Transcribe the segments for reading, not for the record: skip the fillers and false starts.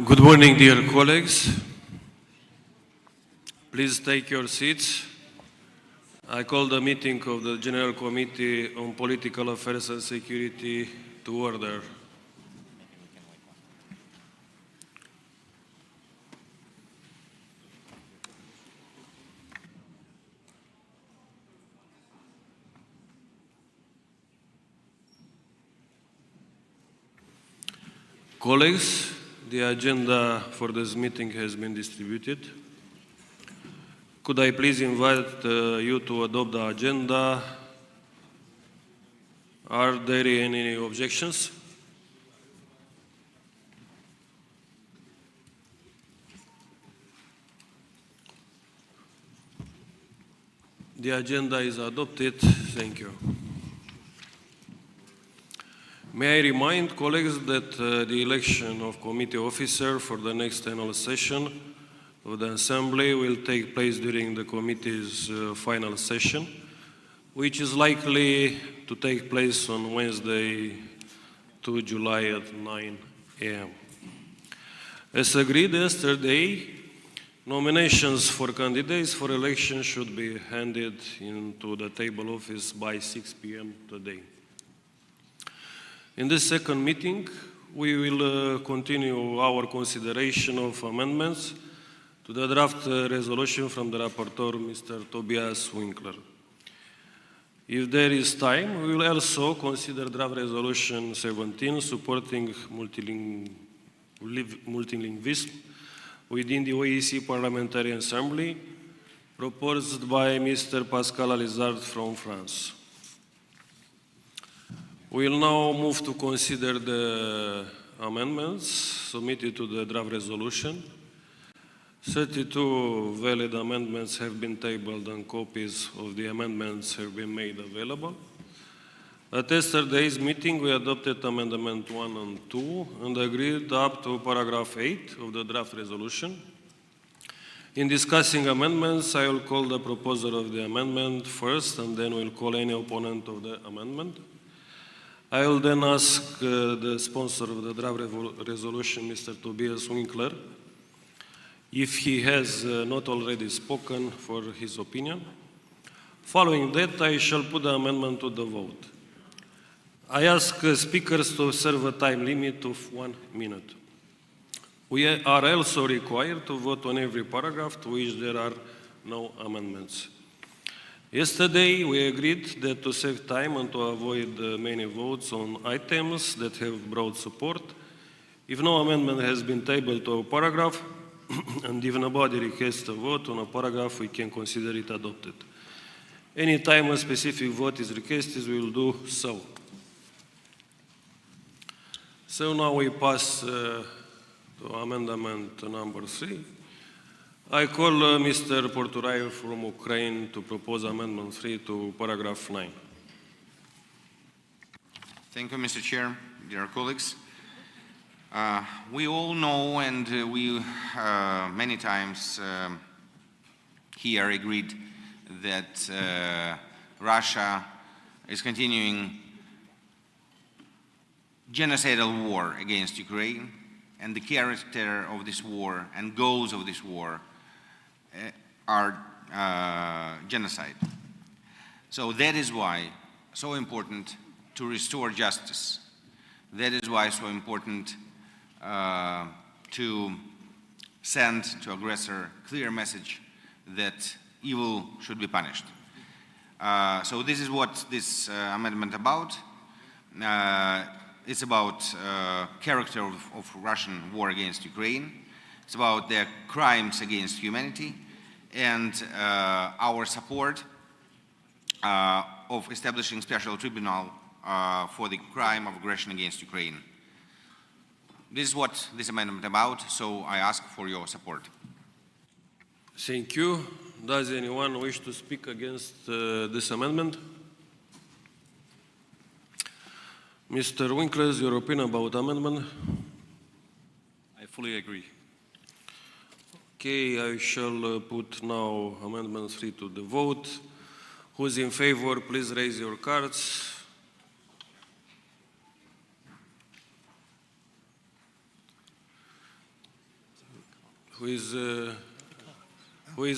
Good morning, dear colleagues. Please take your seats. I call the meeting of the General Committee on Political Affairs and Security to order. Colleagues, the agenda for this meeting has been distributed. Could I please invite you to adopt the agenda? Are there any objections? The agenda is adopted. Thank you. May I remind colleagues that the election of committee officer for the next annual session of the Assembly will take place during the committee's final session, which is likely to take place on Wednesday, 2 July at 9 a.m. As agreed yesterday, nominations for candidates for election should be handed into the table office by 6 p.m. today. In this second meeting, we will continue our consideration of amendments to the draft resolution from the rapporteur, Mr. Tobias Winkler. If there is time, we will also consider draft resolution 17 supporting multilingualism within the OSCE Parliamentary Assembly, proposed by Mr. Pascal Alizard from France. We will now move to consider the amendments submitted to the draft resolution. 32 valid amendments have been tabled and copies of the amendments have been made available. At yesterday's meeting, we adopted Amendment 1 and 2 and agreed up to paragraph 8 of the draft resolution. In discussing amendments, I will call the proposer of the amendment first and then we'll call any opponent of the amendment. I will then ask the sponsor of the draft resolution, Mr. Tobias Winkler, if he has not already spoken for his opinion. Following that, I shall put the amendment to the vote. I ask speakers to observe a time limit of 1 minute. We are also required to vote on every paragraph to which there are no amendments. Yesterday, we agreed that to save time and to avoid many votes on items that have broad support, if no amendment has been tabled to a paragraph, and if nobody requests a vote on a paragraph, we can consider it adopted. Any time a specific vote is requested, we will do so. So now we pass to amendment number 3. I call Mr. Porto from Ukraine to propose Amendment 3 to paragraph 9. Thank you, Mr. Chair, dear colleagues. We all know and we many times here agreed that Russia is continuing genocidal war against Ukraine, and the character of this war and goals of this war are genocide. So that is why so important to restore justice. That is why so important to send to aggressor clear message that evil should be punished. So this is what this amendment about. It's about character of Russian war against Ukraine. It's about their crimes against humanity and our support of establishing special tribunal for the crime of aggression against Ukraine. This is what this amendment is about, so I ask for your support. Thank you. Does anyone wish to speak against this amendment? Mr. Winkler, your opinion about amendment? I fully agree. Okay, I shall put now Amendment 3 to the vote. Who's in favor, please raise your cards. Who is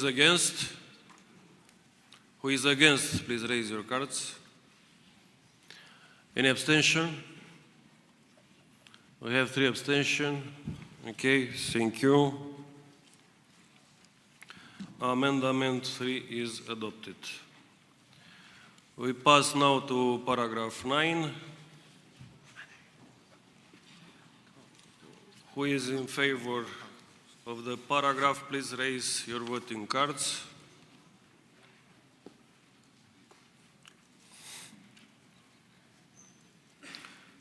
against? Who is against? Please raise your cards. Any abstention? We have 3 abstentions. Okay, thank you. Amendment 3 is adopted. We pass now to paragraph 9. Who is in favor of the paragraph? Please raise your voting cards.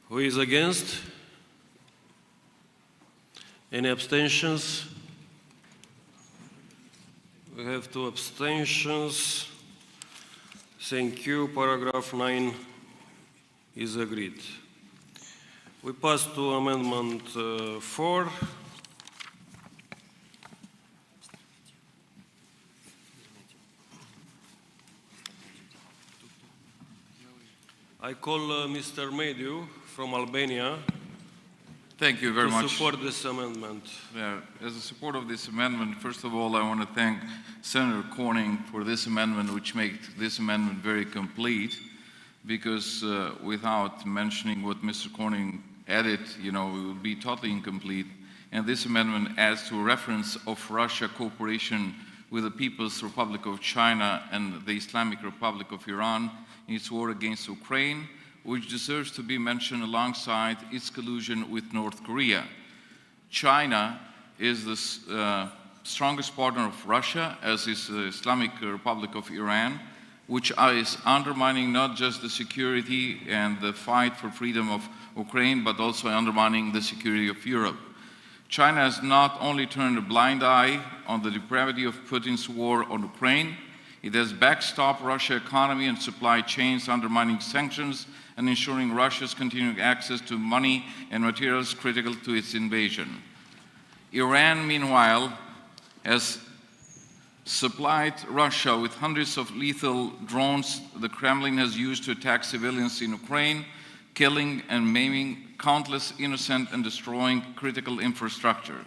Who is against? Any abstentions? We have 2 abstentions. Thank you. Paragraph 9 is agreed. We pass to amendment 4. I call Mr. Mediu from Albania Thank you very to much. support this amendment. Yeah, as a support of this amendment, first of all, I want to thank Senator Corning for this amendment, which makes this amendment very complete, because without mentioning what Mr. Corning added, it would be totally incomplete. And this amendment adds to a reference of Russia cooperation with the People's Republic of China and the Islamic Republic of Iran in its war against Ukraine, which deserves to be mentioned alongside its collusion with North Korea. China is the strongest partner of Russia, as is the Islamic Republic of Iran, which is undermining not just the security and the fight for freedom of Ukraine, but also undermining the security of Europe. China has not only turned a blind eye on the depravity of Putin's war on Ukraine, it has backstopped Russia's economy and supply chains, undermining sanctions and ensuring Russia's continuing access to money and materials critical to its invasion. Iran, meanwhile, has supplied Russia with hundreds of lethal drones the Kremlin has used to attack civilians in Ukraine, killing and maiming countless innocent and destroying critical infrastructure.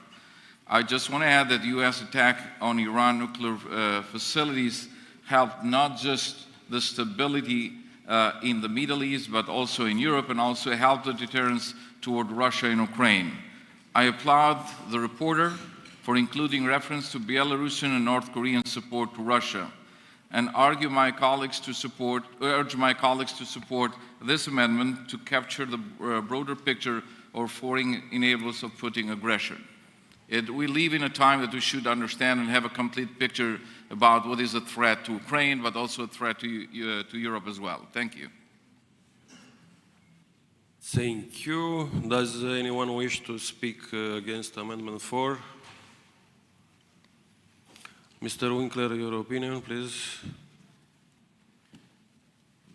I just want to add that the U.S. attack on Iran nuclear facilities helped not just the stability in the Middle East, but also in Europe, and also helped the deterrence toward Russia and Ukraine. I applaud the reporter for including reference to Belarusian and North Korean support to Russia, and urge my colleagues to support this amendment to capture the broader picture of foreign enablers of Putin aggression. We live in a time that we should understand and have a complete picture about what is a threat to Ukraine, but also a threat to Europe as well. Thank you. Thank you. Does anyone wish to speak against Amendment 4? Mr. Winkler, your opinion, please.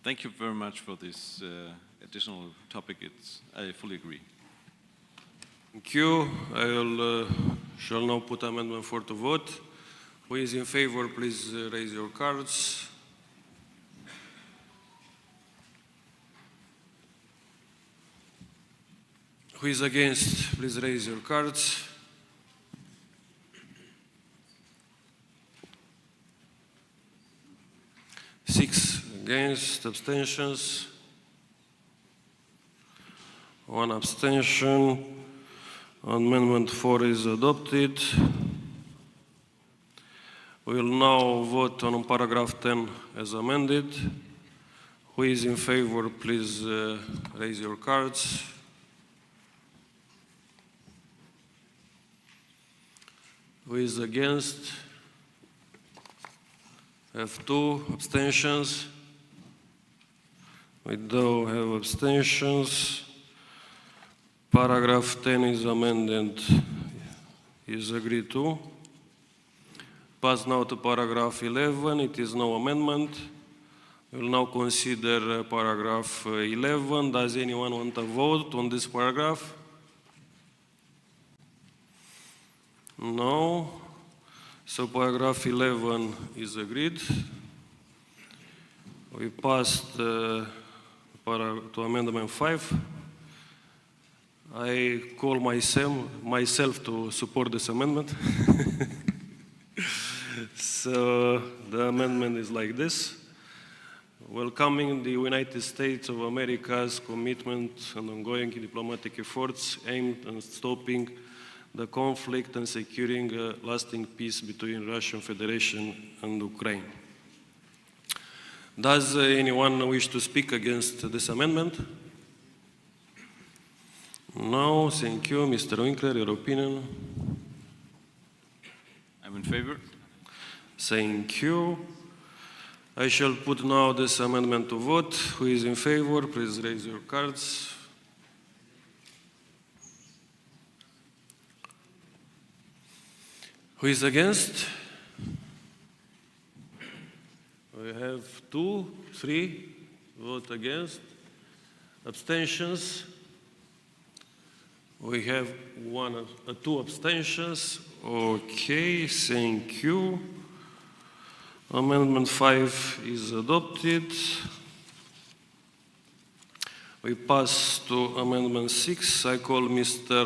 Thank you very much for this additional topic. I fully agree. Thank you. I shall now put Amendment 4 to vote. Who is in favor, please raise your cards. Who is against, please raise your cards. Six against, abstentions. 1 abstention. Amendment 4 is adopted. We will now vote on paragraph 10 as amended. Who is in favor, please raise your cards. Who is against? I have 2 abstentions. We don't have abstentions. Paragraph 10 is amended, is agreed to. Pass now to paragraph 11. It is no amendment. We will now consider paragraph 11. Does anyone want to vote on this paragraph? No. So paragraph 11 is agreed. We passed to amendment 5. I call myself to support this amendment. So the amendment is like this. Welcoming the United States of America's commitment and ongoing diplomatic efforts aimed at stopping the conflict and securing a lasting peace between Russian Federation and Ukraine. Does anyone wish to speak against this amendment? No, thank you. Mr. Winkler, your opinion? I'm in favor. Thank you. I shall put now this amendment to vote. Who is in favor, please raise your cards. Who is against? We have 2, 3 vote against. Abstentions? We have 2 abstentions. Okay, thank you. Amendment 5 is adopted. We pass to Amendment 6. I call Mr.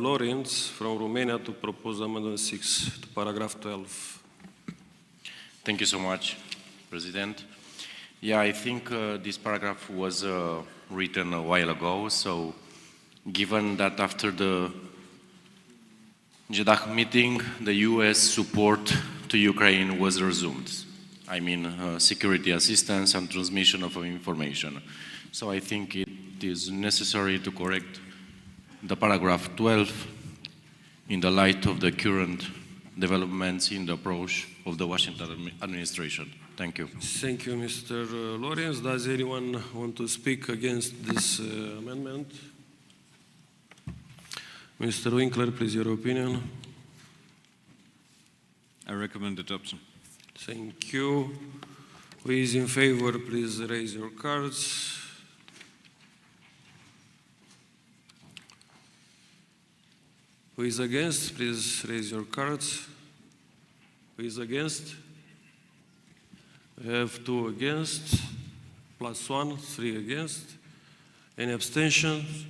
Lorenz from Romania to propose Amendment 6 to paragraph 12. Thank you so much, President. Yeah, I think this paragraph was written a while ago, so given that after the Jeddah meeting, the US support to Ukraine was resumed. I mean, security assistance and transmission of information. So I think it is necessary to correct the paragraph 12 in the light of the current developments in the approach of the Washington administration. Thank you. Thank you, Mr. Lorenz. Does anyone want to speak against this amendment? Mr. Winkler, please, your opinion. I recommend adoption. Thank you. Who is in favor, please raise your cards. Who is against, please raise your cards. Who is against? We have 2 against, plus 1, 3 against. Any abstentions?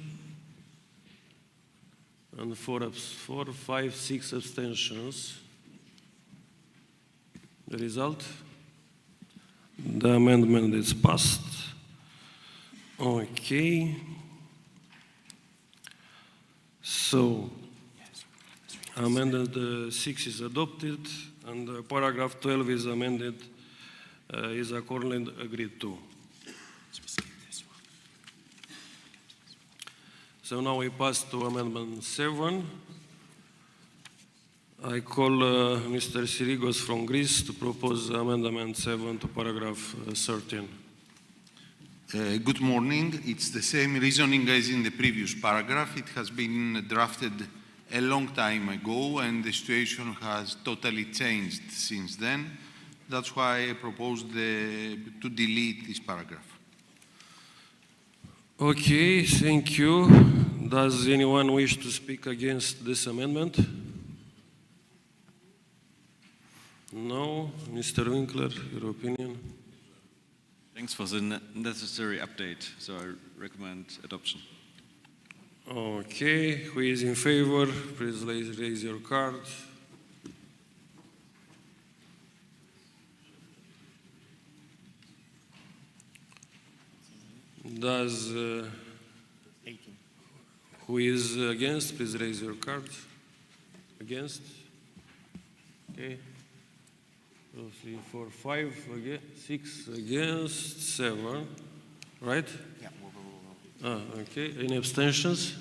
And 4, 5, 6 abstentions. The result? The amendment is passed. Okay. So, amendment 6 is adopted, and paragraph 12 is amended, is accordingly agreed to. So now we pass to amendment 7. I call Mr. Sirigos from Greece to propose amendment 7 to paragraph 13. Good morning. It's the same reasoning as in the previous paragraph. It has been drafted a long time ago, and the situation has totally changed since then. That's why I proposed to delete this paragraph. Okay, thank you. Does anyone wish to speak against this amendment? No. Mr. Winkler, your opinion? Thanks for the necessary update, so I recommend adoption. Okay, who is in favor? Please raise your card. Does who is against? Please raise your card. Against? Okay. 2, 3, 4, 5 against, 6 against, 7. Right? Yeah. Okay. Any abstentions?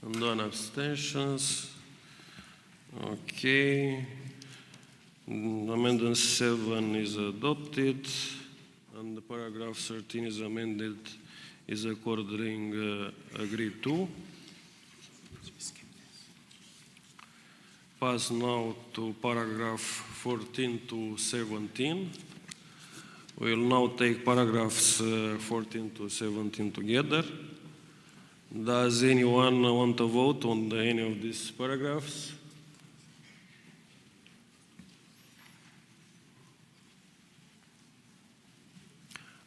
And none abstentions. Okay. Amendment 7 is adopted, and the paragraph 13 is amended, is accordingly agreed to. Pass now to paragraph 14 to 17. We will now take paragraphs 14 to 17 together. Does anyone want to vote on any of these paragraphs?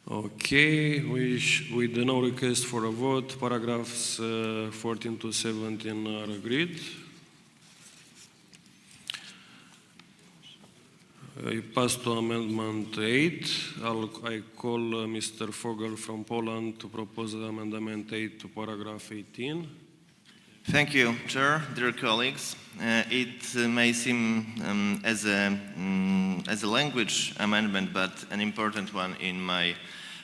Okay, with the no request for a vote, paragraphs 14 to 17 are agreed. I pass to Amendment 8. I call Mr. Fogel from Poland to propose Amendment 8 to paragraph 18. Thank you, Chair. Dear colleagues, it may seem as a language amendment, but an important one in my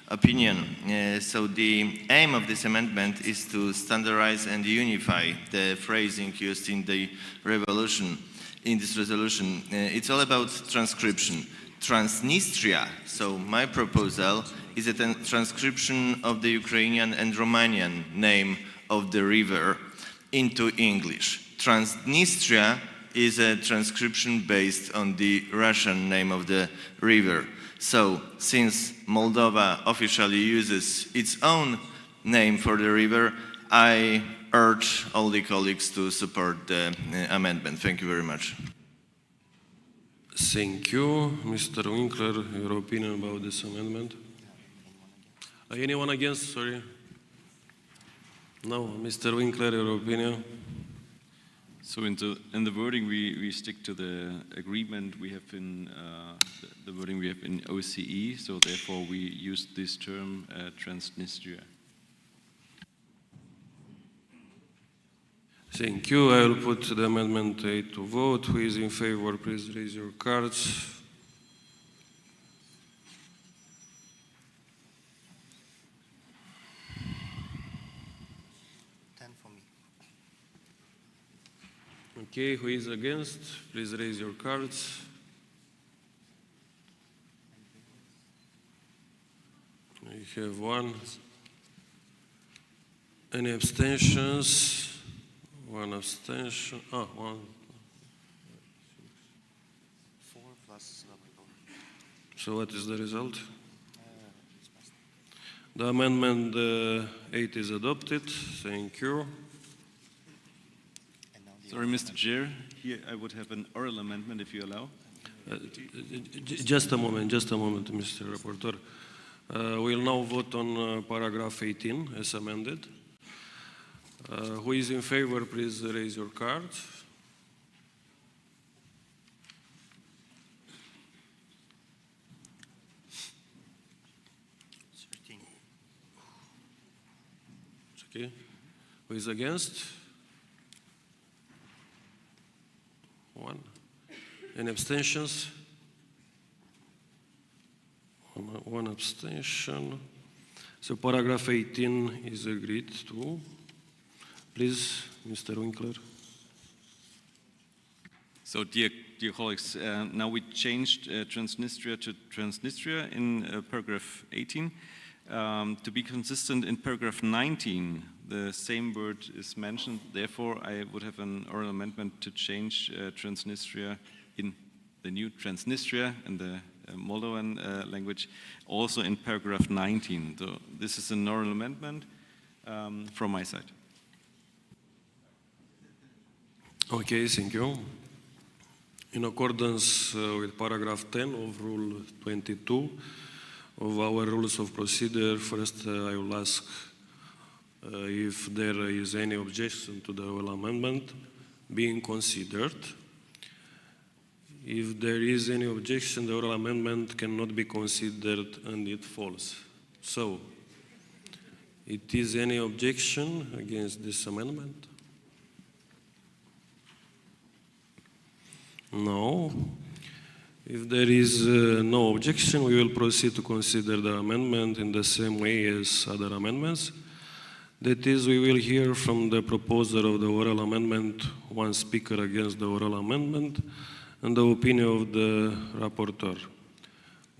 opinion. So the aim of this amendment is to standardize and unify the phrasing used in the resolution. It's all about transcription. Transnistria, so my proposal is a transcription of the Ukrainian and Romanian name of the river into English. Transnistria is a transcription based on the Russian name of the river. So, since Moldova officially uses its own name for the river, I urge all the colleagues to support the amendment. Thank you very much. Thank you. Mr. Winkler, your opinion about this amendment? Anyone against? Sorry. No. Mr. Winkler, your opinion? So in the wording, we stick to the agreement we have in the wording we have in OSCE. So therefore, we use this term Transnistria. Thank you. I will put the Amendment 8 to vote. Who is in favor, please raise your cards. Okay, who is against? Please raise your cards. We have one. Any abstentions? One abstention. One. 4 plus. So what is the result? The Amendment 8 is adopted. Thank you. Sorry, Mr. Chair. Here I would have an oral amendment, if you allow. Just a moment, Mr. Rapporteur. We'll now vote on paragraph 18 as amended. Who is in favor, please raise your card. Okay. Who is against? One. Any abstentions? One abstention. So paragraph 18 is agreed to. Please, Mr. Winkler. So, dear colleagues, now we changed Transnistria to Transnistria in paragraph 18. To be consistent, in paragraph 19, the same word is mentioned. Therefore, I would have an oral amendment to change Transnistria in the new Transnistria in the Moldovan language, also in paragraph 19. So this is an oral amendment from my side. Okay, thank you. In accordance with paragraph 10 of Rule 22 of our Rules of Procedure, first I will ask if there is any objection to the oral amendment being considered. If there is any objection, the oral amendment cannot be considered and it falls. So, it is any objection against this amendment? No. If there is no objection, we will proceed to consider the amendment in the same way as other amendments. That is, we will hear from the proposer of the oral amendment one speaker against the oral amendment and the opinion of the rapporteur.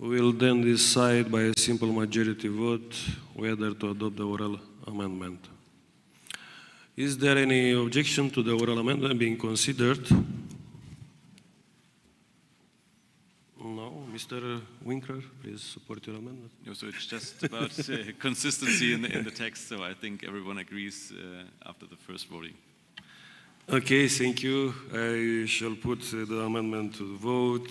We will then decide by a simple majority vote whether to adopt the oral amendment. Is there any objection to the oral amendment being considered? No. Mr. Winkler, please support your amendment. No, so it's just about consistency in the text, so I think everyone agrees after the first voting. Okay, thank you. I shall put the amendment to the vote.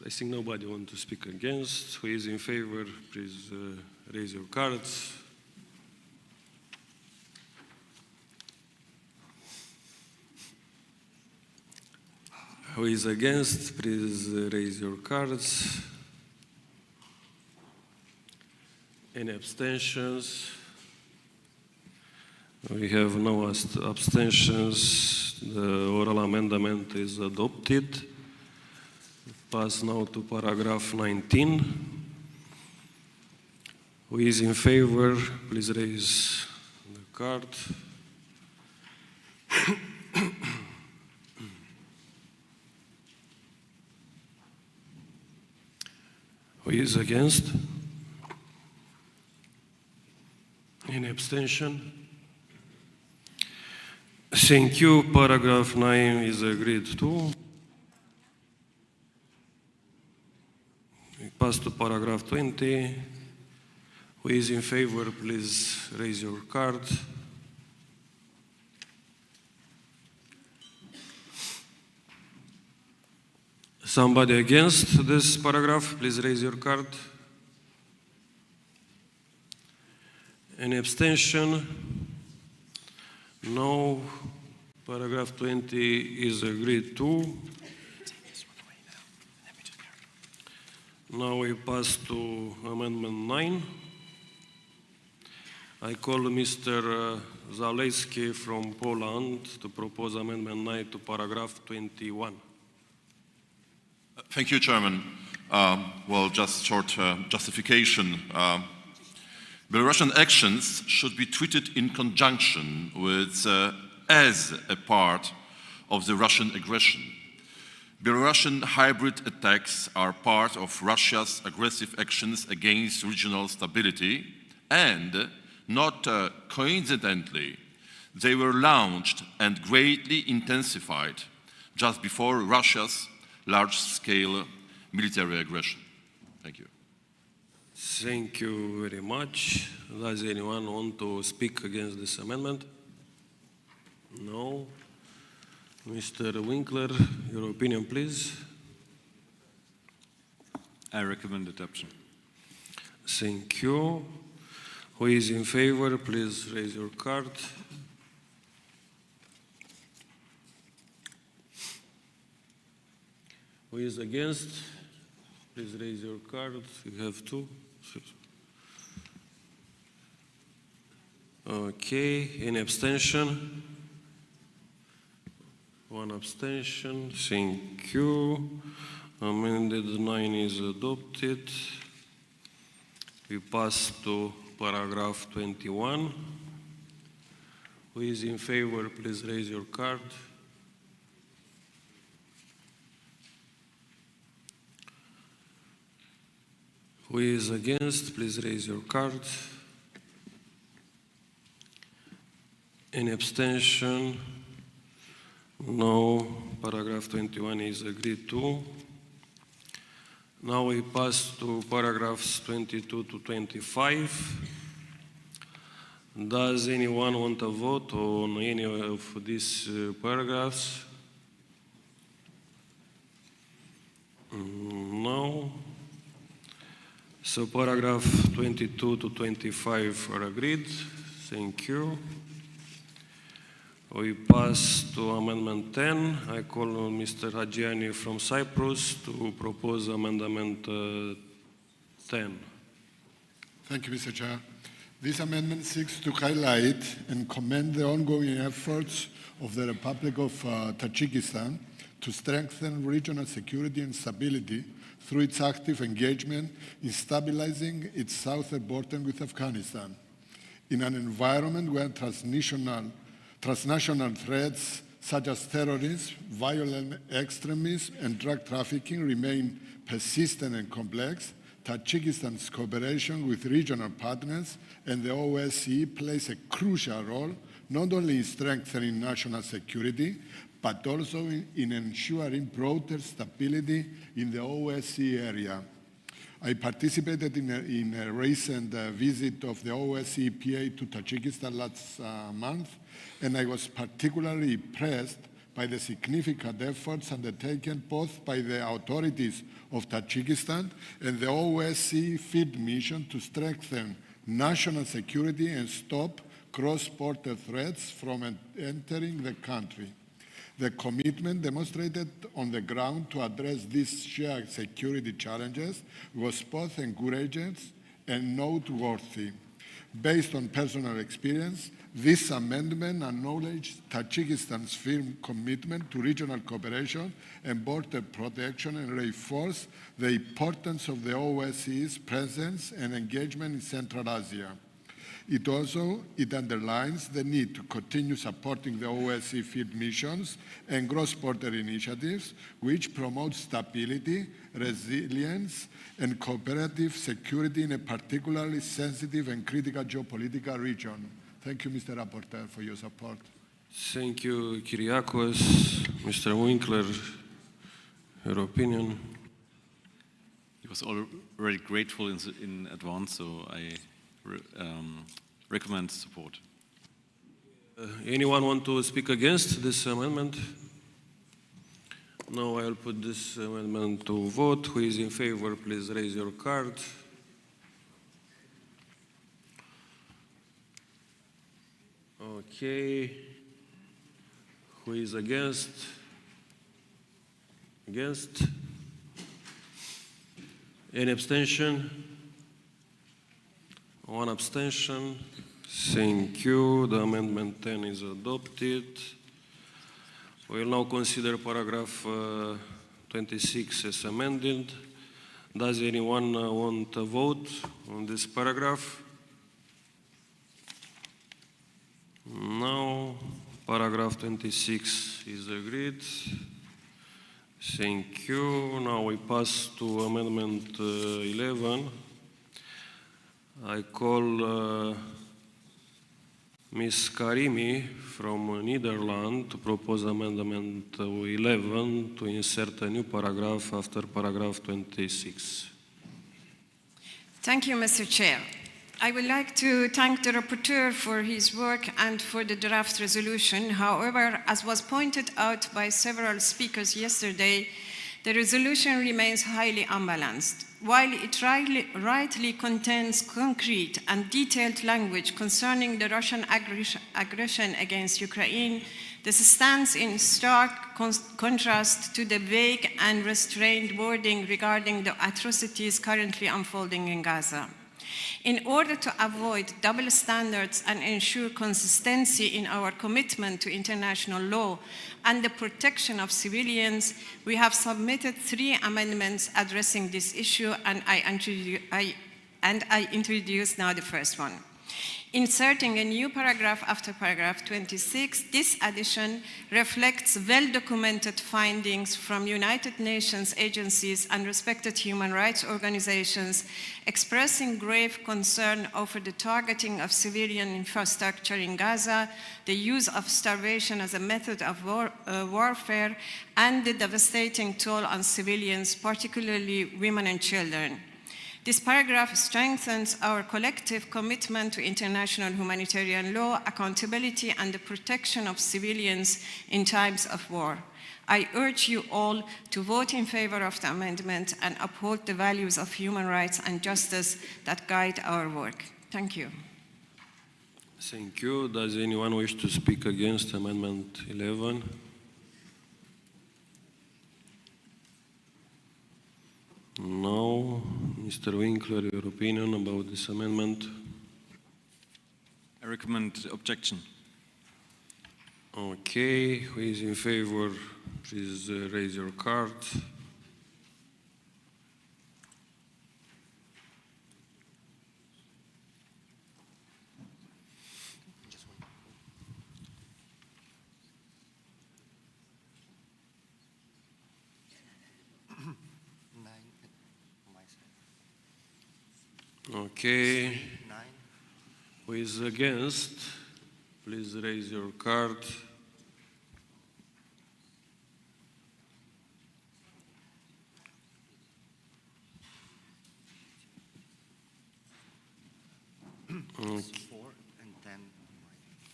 I think nobody wants to speak against. Who is in favor, please raise your cards. Who is against, please raise your cards. Any abstentions? We have no abstentions. The oral amendment is adopted. Pass now to paragraph 19. Who is in favor, please raise the card. Who is against? Any abstention? Thank you. Paragraph 9 is agreed to. We pass to paragraph 20. Who is in favor, please raise your card. Somebody against this paragraph, please raise your card. Any abstention? No. Paragraph 20 is agreed to. Now we pass to Amendment 9. I call Mr. Zalewski from Poland to propose Amendment 9 to paragraph 21. Thank you, Chairman. Well, just short justification. Belarusian actions should be treated in conjunction with, as a part of the Russian aggression. Belarusian hybrid attacks are part of Russia's aggressive actions against regional stability, and not coincidentally, they were launched and greatly intensified just before Russia's large-scale military aggression. Thank you. Thank you very much. Does anyone want to speak against this amendment? No. Mr. Winkler, your opinion, please. I recommend adoption. Thank you. Who is in favor, please raise your card. Who is against? Please raise your card. You have two. Okay, any abstention? One abstention. Thank you. Amended 9 is adopted. We pass to paragraph 21. Who is in favor, please raise your card. Who is against, please raise your card. Any abstention? No. Paragraph 21 is agreed to. Now we pass to paragraphs 22 to 25. Does anyone want to vote on any of these paragraphs? No. So paragraph 22 to 25 are agreed. Thank you. We pass to Amendment 10. I call on Mr. Hagiani from Cyprus to propose Amendment 10. Thank you, Mr. Chair. This amendment seeks to highlight and commend the ongoing efforts of the Republic of Tajikistan to strengthen regional security and stability through its active engagement in stabilizing its southern border with Afghanistan. In an environment where transnational threats such as terrorism, violent extremism, and drug trafficking remain persistent and complex, Tajikistan's cooperation with regional partners and the OSCE plays a crucial role not only in strengthening national security, but also in ensuring broader stability in the OSCE area. I participated in a recent visit of the OSCE PA to Tajikistan last month, and I was particularly impressed by the significant efforts undertaken both by the authorities of Tajikistan and the OSCE field mission to strengthen national security and stop cross-border threats from entering the country. The commitment demonstrated on the ground to address these shared security challenges was both encouraging and noteworthy. Based on personal experience, this amendment acknowledged Tajikistan's firm commitment to regional cooperation and border protection and reinforced the importance of the OSCE's presence and engagement in Central Asia. It underlines the need to continue supporting the OSCE field missions and cross-border initiatives which promote stability, resilience, and cooperative security in a particularly sensitive and critical geopolitical region. Thank you, Mr. Rapporteur, for your support. Thank you, Kyriakos. Mr. Winkler, your opinion? He was already grateful in advance, so I recommend support. Anyone want to speak against this amendment? No, I'll put this amendment to vote. Who is in favor, please raise your card. Okay. Who is against? Against? Any abstention? One abstention. Thank you. The amendment 10 is adopted. We will now consider paragraph 26 as amended. Does anyone want to vote on this paragraph? No. Paragraph 26 is agreed. Thank you. Now we pass to amendment 11. I call Ms. Karimi from Netherlands to propose amendment 11 to insert a new paragraph after paragraph 26. Thank you, Mr. Chair. I would like to thank the rapporteur for his work and for the draft resolution. However, as was pointed out by several speakers yesterday, the resolution remains highly unbalanced. While it rightly contains concrete and detailed language concerning the Russian aggression against Ukraine, this stands in stark contrast to the vague and restrained wording regarding the atrocities currently unfolding in Gaza. In order to avoid double standards and ensure consistency in our commitment to international law and the protection of civilians, we have submitted 3 amendments addressing this issue, and I introduce now the first one. Inserting a new paragraph after paragraph 26, this addition reflects well-documented findings from United Nations agencies and respected human rights organizations expressing grave concern over the targeting of civilian infrastructure in Gaza, the use of starvation as a method of warfare, and the devastating toll on civilians, particularly women and children. This paragraph strengthens our collective commitment to international humanitarian law, accountability, and the protection of civilians in times of war. I urge you all to vote in favor of the amendment and uphold the values of human rights and justice that guide our work. Thank you. Thank you. Does anyone wish to speak against Amendment 11? No. Mr. Winkler, your opinion about this amendment? I recommend objection. Okay. Who is in favor, please raise your card. Okay. Who is against? Please raise your card. Okay. 4 and then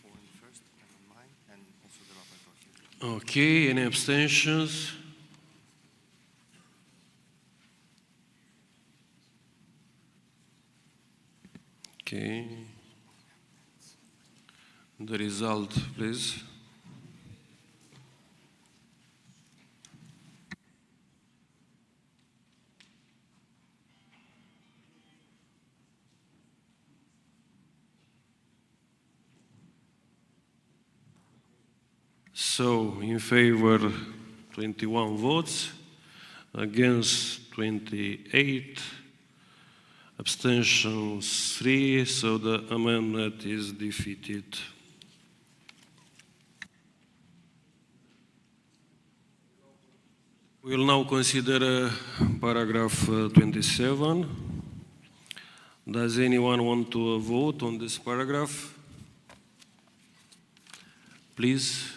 4 in the first, and then mine, and also the rapporteur here. Okay, any abstentions? Okay. The result, please. So, in favor, 21 votes, against 28, abstentions 3, so the amendment is defeated. We will now consider paragraph 27. Does anyone want to vote on this paragraph? Please.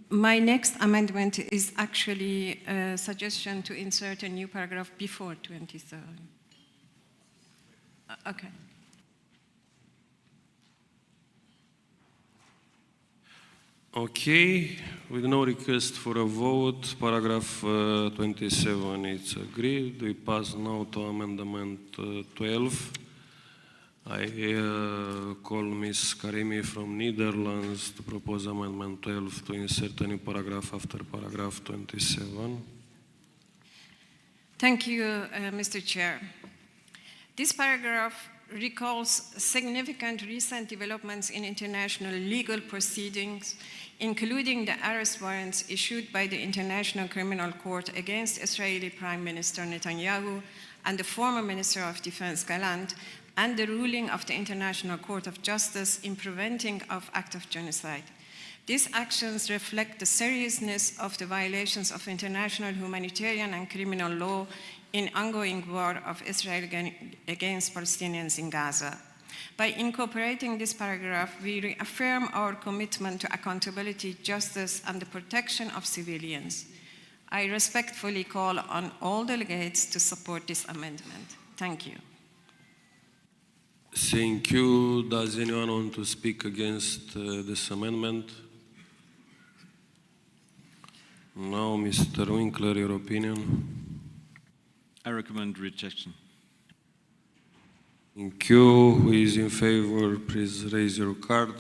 My next amendment is actually a suggestion to insert a new paragraph before 27. Okay. Okay, with no request for a vote, paragraph 27 is agreed. We pass now to amendment 12. I call Ms. Karimi from Netherlands to propose amendment 12 to insert a new paragraph after paragraph 27. Thank you, Mr. Chair. This paragraph recalls significant recent developments in international legal proceedings, including the arrest warrants issued by the International Criminal Court against Israeli Prime Minister Netanyahu and the former Minister of Defense Gallant, and the ruling of the International Court of Justice in preventing of act of genocide. These actions reflect the seriousness of the violations of international humanitarian and criminal law in ongoing war of Israel against Palestinians in Gaza. By incorporating this paragraph, we reaffirm our commitment to accountability, justice, and the protection of civilians. I respectfully call on all delegates to support this amendment. Thank you. Thank you. Does anyone want to speak against this amendment? No, Mr. Winkler, your opinion? I recommend rejection. Thank you. Who is in favor, please raise your card.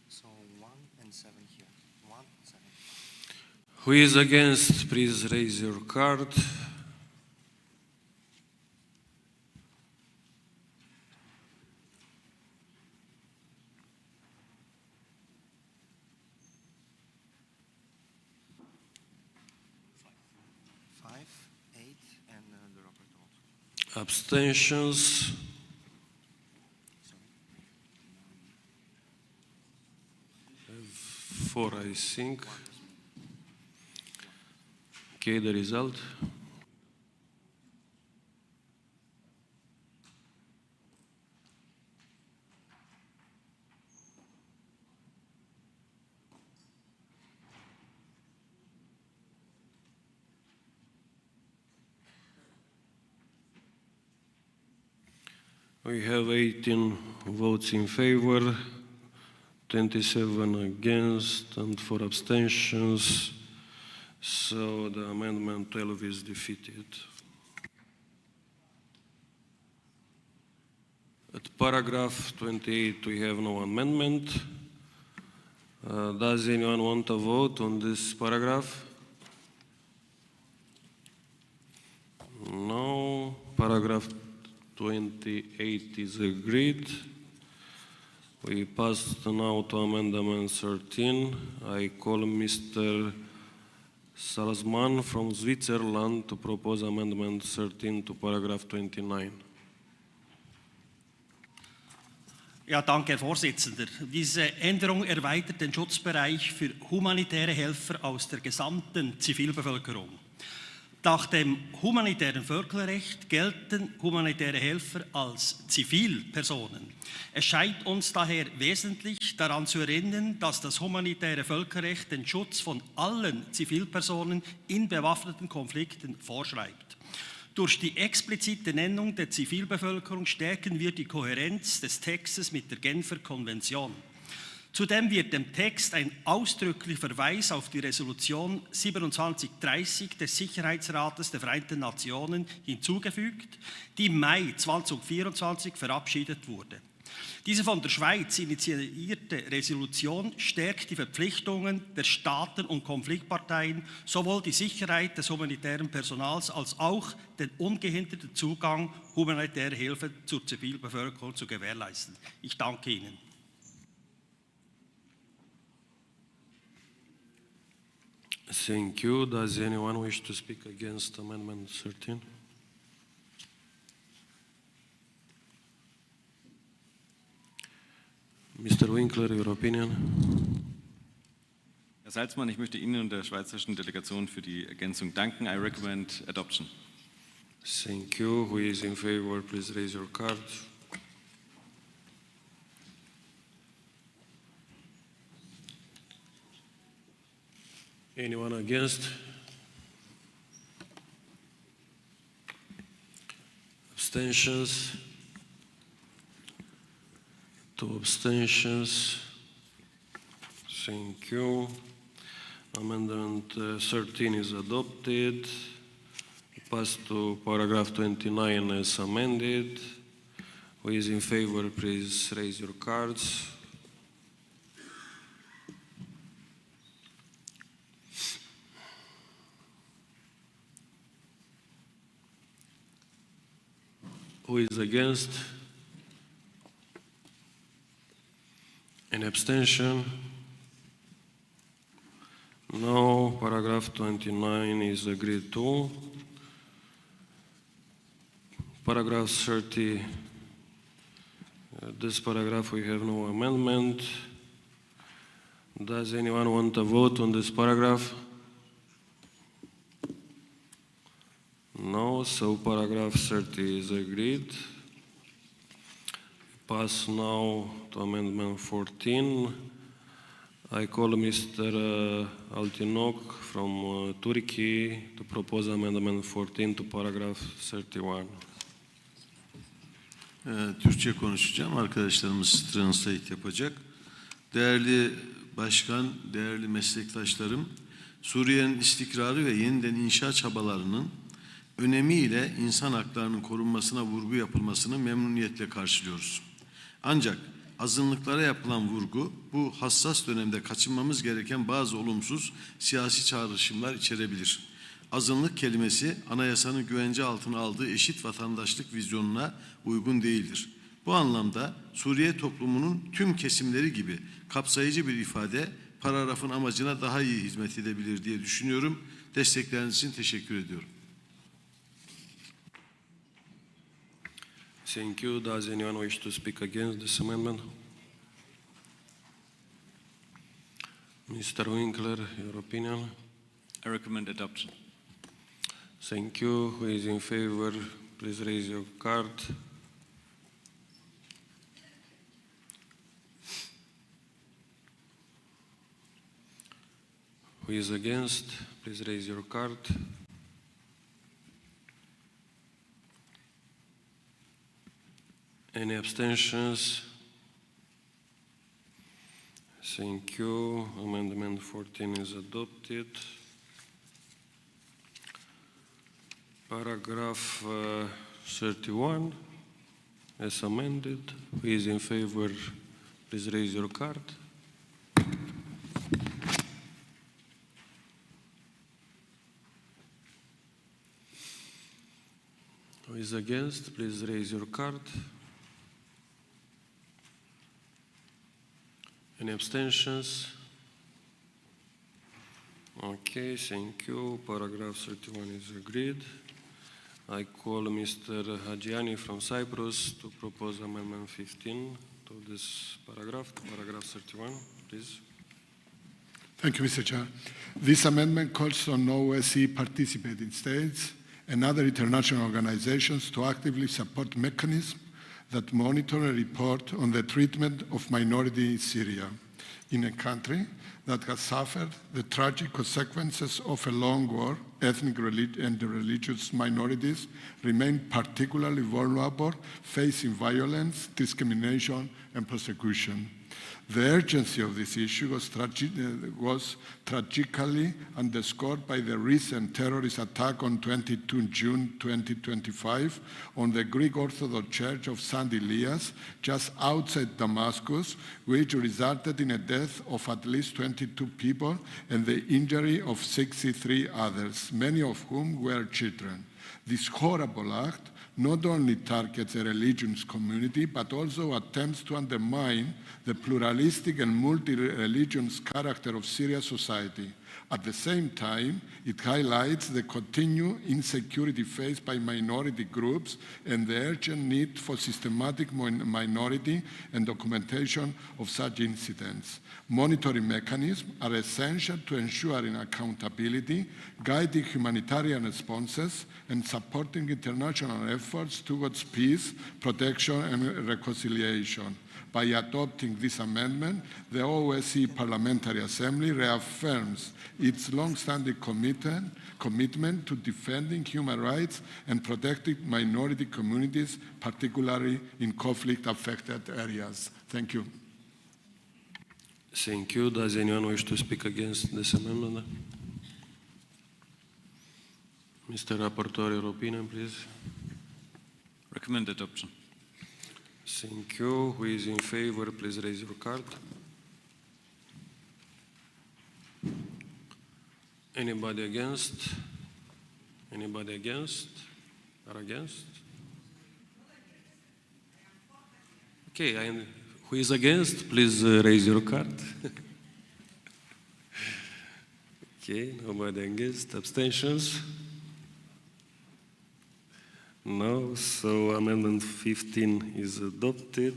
So 1 and 7 here. 1 and 7. Who is against, please raise your card. Abstentions? Four, I think. Okay, the result. We have 18 votes in favor, 27 against, and 4 abstentions. So the amendment 12 is defeated. At paragraph 28, we have no amendment. Does anyone want to vote on this paragraph? No. Paragraph 28 is agreed. We pass now to amendment 13. I call Mr. Salzman from Switzerland to propose amendment 13 to paragraph 29. Ja, danke, Herr Vorsitzender. Diese Änderung erweitert den Schutzbereich für humanitäre Helfer aus der gesamten Zivilbevölkerung. Nach dem humanitären Völkerrecht gelten humanitäre Helfer als Zivilpersonen. Es scheint uns daher wesentlich, daran zu erinnern, dass das humanitäre Völkerrecht den Schutz von allen Zivilpersonen in bewaffneten Konflikten vorschreibt. Durch die explizite Nennung der Zivilbevölkerung stärken wir die Kohärenz des Textes mit der Genfer Konvention. Zudem wird dem Text ein ausdrücklicher Verweis auf die Resolution 2730 des Sicherheitsrates der Vereinten Nationen hinzugefügt, die im Mai 2024 verabschiedet wurde. Diese von der Schweiz initiierte Resolution stärkt die Verpflichtungen der Staaten und Konfliktparteien, sowohl die Sicherheit des humanitären Personals als auch den ungehinderten Zugang humanitärer Hilfe zur Zivilbevölkerung zu gewährleisten. Ich danke Ihnen. Thank you. Does anyone wish to speak against Amendment 13? Mr. Winkler, your opinion? Herr Salzmann, ich möchte Ihnen und der schweizerischen Delegation für die Ergänzung danken. I recommend adoption. Thank you. Who is in favor, please raise your card. Anyone against? Abstentions? 2 abstentions. Thank you. Amendment 13 is adopted. Pass to paragraph 29 as amended. Who is in favor, please raise your cards. Who is against? An abstention? No. Paragraph 29 is agreed to. Paragraph 30. This paragraph we have no amendment. Does anyone want to vote on this paragraph? No, so paragraph 30 is agreed. Pass now to amendment 14. I call Mr. Altinok from Turkey to propose amendment 14 to paragraph 31. Türkçe konuşacağım. Arkadaşlarımız translate yapacak. Değerli başkan, değerli meslektaşlarım, Suriye'nin istikrarı ve yeniden inşa çabalarının önemiyle insan haklarının korunmasına vurgu yapılmasını memnuniyetle karşılıyoruz. Ancak azınlıklara yapılan vurgu bu hassas dönemde kaçınmamız gereken bazı olumsuz siyasi çağrışımlar içerebilir. Azınlık kelimesi anayasanın güvence altına aldığı eşit vatandaşlık vizyonuna uygun değildir. Bu anlamda Suriye toplumunun tüm kesimleri gibi kapsayıcı bir ifade paragrafın amacına daha iyi hizmet edebilir diye düşünüyorum. Destekleriniz için teşekkür ediyorum. Thank you. Does anyone wish to speak against this amendment? Mr. Winkler, your opinion? I recommend adoption. Thank you. Who is in favor, please raise your card. Who is against, please raise your card. Any abstentions? Thank you. Amendment 14 is adopted. Paragraph 31 as amended. Who is in favor, please raise your card. Who is against, please raise your card. Any abstentions? Okay, thank you. Paragraph 31 is agreed. I call Mr. Hajiani from Cyprus to propose amendment 15 to this paragraph, paragraph 31, please. Thank you, Mr. Chair. This amendment calls on OSCE participating states and other international organizations to actively support mechanisms that monitor and report on the treatment of minorities in Syria, in a country that has suffered the tragic consequences of a long war. Ethnic and religious minorities remain particularly vulnerable, facing violence, discrimination, and persecution. The urgency of this issue was tragically underscored by the recent terrorist attack on 22 June 2025 on the Greek Orthodox Church of St. Elias, just outside Damascus, which resulted in the death of at least 22 people and the injury of 63 others, many of whom were children. This horrible act not only targets a religious community, but also attempts to undermine the pluralistic and multi-religious character of Syrian society. At the same time, it highlights the continued insecurity faced by minority groups and the urgent need for systematic minority and documentation of such incidents. Monitoring mechanisms are essential to ensuring accountability, guiding humanitarian responses, and supporting international efforts towards peace, protection, and reconciliation. By adopting this amendment, the OSCE Parliamentary Assembly reaffirms its long-standing commitment to defending human rights and protecting minority communities, particularly in conflict-affected areas. Thank you. Thank you. Does anyone wish to speak against this amendment? Mr. Rapporteur, your opinion, please. Recommend adoption. Thank you. Who is in favor, please raise your card. Anybody against? Anybody against? Or against? Okay, who is against? Please raise your card. Okay, nobody against. Abstentions? No, so Amendment 15 is adopted.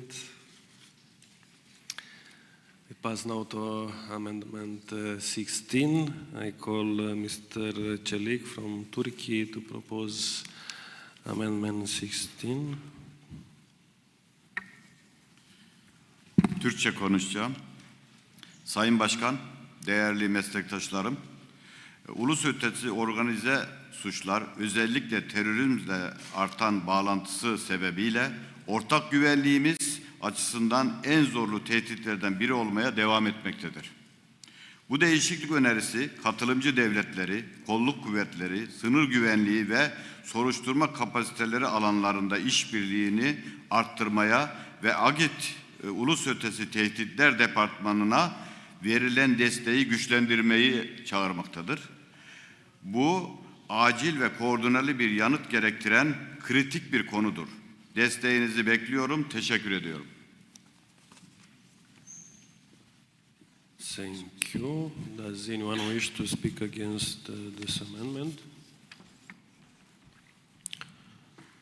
We pass now to Amendment 16. I call Mr. Çelik from Turkey to propose Amendment 16. Türkçe konuşacağım. Sayın Başkan, değerli meslektaşlarım, ulus ötesi organize suçlar, özellikle terörizmle artan bağlantısı sebebiyle ortak güvenliğimiz açısından en zorlu tehditlerden biri olmaya devam etmektedir. Bu değişiklik önerisi katılımcı devletleri, kolluk kuvvetleri, sınır güvenliği ve soruşturma kapasiteleri alanlarında işbirliğini arttırmaya ve AGİT Ulus Ötesi Tehditler Departmanı'na verilen desteği güçlendirmeyi çağırmaktadır. Bu acil ve koordineli bir yanıt gerektiren kritik bir konudur. Desteğinizi bekliyorum. Teşekkür ediyorum. Thank you. Does anyone wish to speak against this amendment?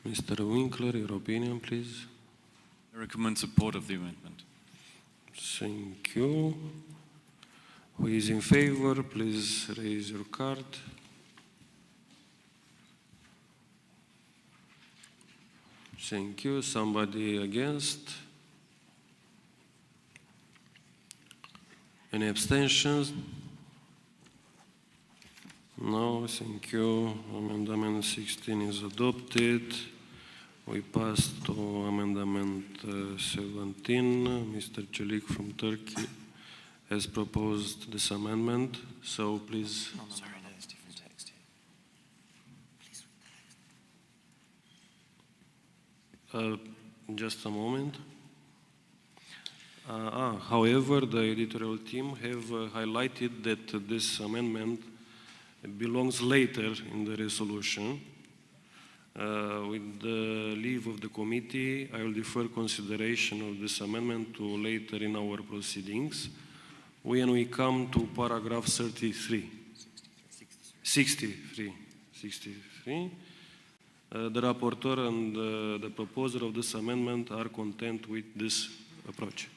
Mr. Winkler, your opinion, please. I recommend support of the amendment. Thank you. Who is in favor, please raise your card. Thank you. Somebody against? Any abstentions? No, thank you. Amendment 16 is adopted. We pass to Amendment 17. Mr. Çelik from Turkey has proposed this amendment. So please. Sorry, that is different text here. Just a moment. However, the editorial team have highlighted that this amendment belongs later in the resolution. With the leave of the committee, I will defer consideration of this amendment to later in our proceedings. When we come to paragraph 63. 63. The rapporteur and the proposer of this amendment are content with this approach.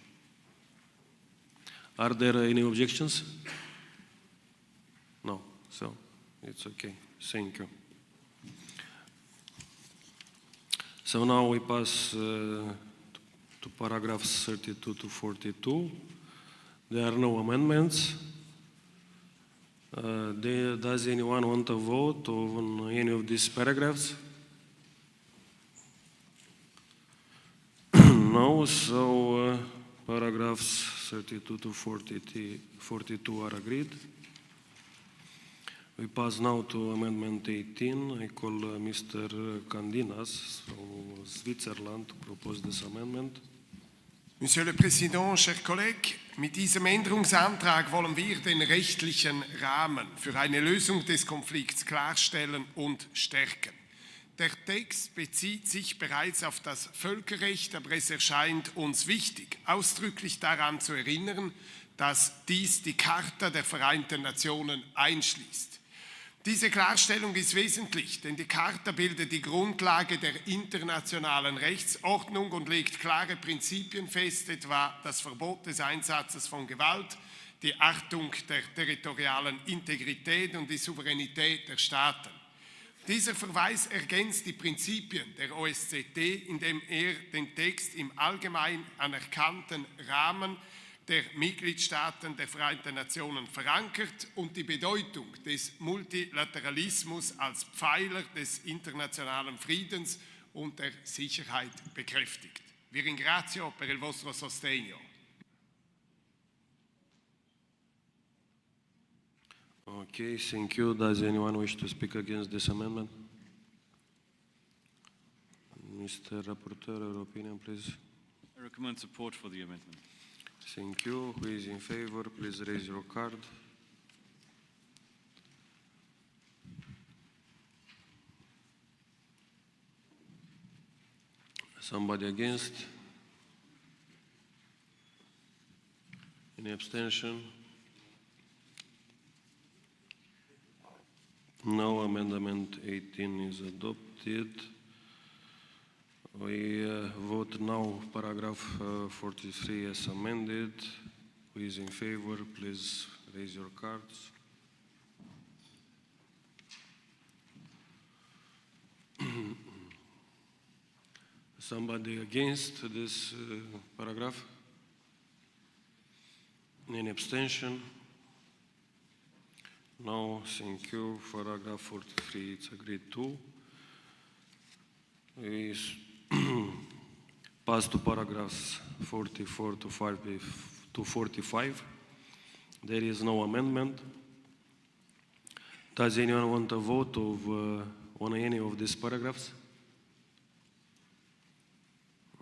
Are there any objections? So it's okay. Thank you. So now we pass to paragraphs 32 to 42. There are no amendments. Does anyone want to vote on any of these paragraphs? No, so paragraphs 32 to 42 are agreed. We pass now to Amendment 18. I call Mr. Candinas from Switzerland to propose this amendment. Monsieur le Président, chers collègues, mit diesem Änderungsantrag wollen wir den rechtlichen Rahmen für eine Lösung des Konflikts klarstellen und stärken. Der Text bezieht sich bereits auf das Völkerrecht, aber es erscheint uns wichtig, ausdrücklich daran zu erinnern, dass dies die Charta der Vereinten Nationen einschließt. Diese Klarstellung ist wesentlich, denn die Charta bildet die Grundlage der internationalen Rechtsordnung und legt klare Prinzipien fest, etwa das Verbot des Einsatzes von Gewalt, die Achtung der territorialen Integrität und die Souveränität der Staaten. Dieser Verweis ergänzt die Prinzipien der OSCE, indem er den Text im allgemein anerkannten Rahmen der Mitgliedstaaten der Vereinten Nationen verankert und die Bedeutung des Multilateralismus als Pfeiler des internationalen Friedens und der Sicherheit bekräftigt. Vi ringrazio per il vostro sostegno. Okay, thank you. Does anyone wish to speak against this amendment? Mr. Rapporteur, your opinion, please. I recommend support for the amendment. Thank you. Who is in favor? Please raise your card. Somebody against? Any abstention? No. Amendment 18 is adopted. We vote now paragraph 43 as amended. Who is in favor? Please raise your cards. Somebody against this paragraph? Any abstention? No, thank you. Paragraph 43, it's agreed to. We pass to paragraphs 44 to 45. There is no amendment. Does anyone want a vote on any of these paragraphs?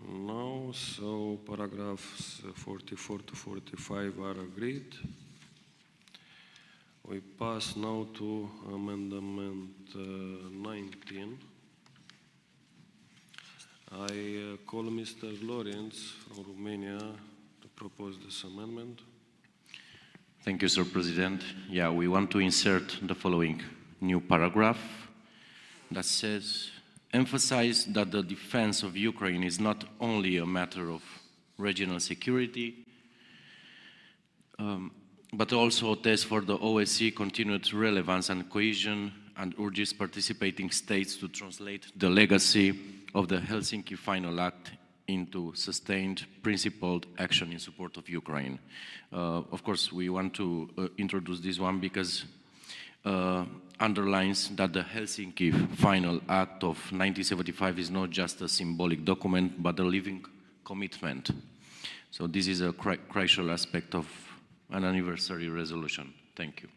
No, so paragraphs 44 to 45 are agreed. We pass now to amendment 19. I call Mr. Lorenz from Romania to propose this amendment. Thank you, Sir President. Yeah, we want to insert the following new paragraph that says, emphasize that the defense of Ukraine is not only a matter of regional security, but also a test for the OSCE continued relevance and cohesion, and urges participating states to translate the legacy of the Helsinki Final Act into sustained, principled action in support of Ukraine. Of course, we want to introduce this one because underlines that the Helsinki Final Act of 1975 is not just a symbolic document, but a living commitment. So this is a crucial aspect of an anniversary resolution. Thank you.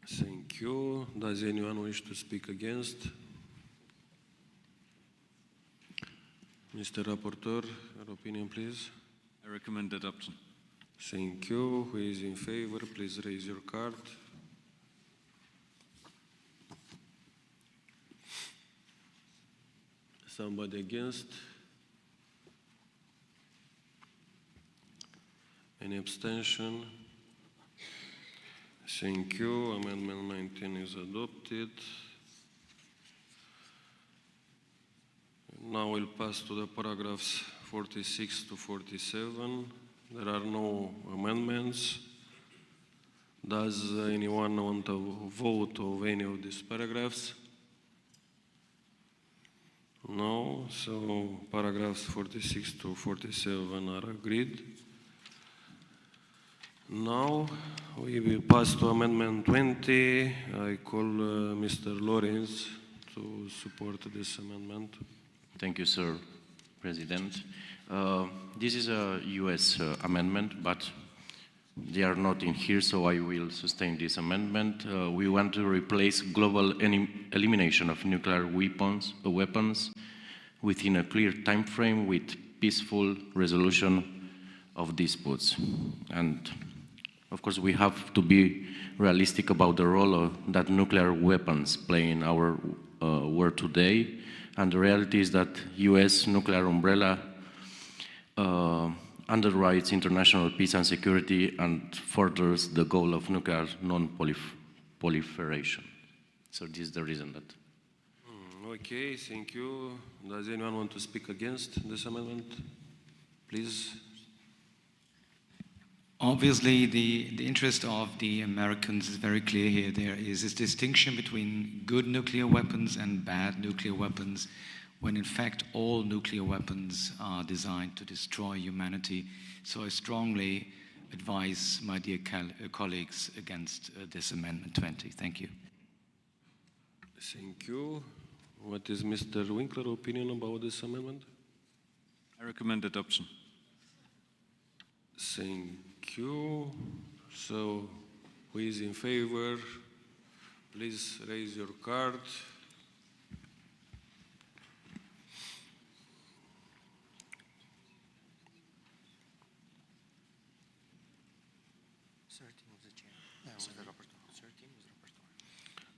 Thank you. Does anyone wish to speak against? Mr. Rapporteur, your opinion, please. I recommend adoption. Thank you. Who is in favor? Please raise your card. Somebody against? Any abstention? Thank you. Amendment 19 is adopted. Now we'll pass to the paragraphs 46 to 47. There are no amendments. Does anyone want to vote of any of these paragraphs? No, so paragraphs 46 to 47 are agreed. Now we will pass to amendment 20. I call Mr. Lorenz to support this amendment. Thank you, sir, President. This is a US amendment, but they are not in here, so I will sustain this amendment. We want to replace global elimination of nuclear weapons within a clear time frame with peaceful resolution of disputes. And of course, we have to be realistic about the role that nuclear weapons play in our world today. And the reality is that US nuclear umbrella underwrites international peace and security and furthers the goal of nuclear non-proliferation. So this is the reason that. Okay, thank you. Does anyone want to speak against this amendment? Please. Obviously, the interest of the Americans is very clear here. There is this distinction between good nuclear weapons and bad nuclear weapons, when in fact all nuclear weapons are designed to destroy humanity. So I strongly advise my dear colleagues against this Amendment 20. Thank you. Thank you. What is Mr. Winkler's opinion about this amendment? I recommend adoption. Thank you. So, who is in favor? Please raise your card.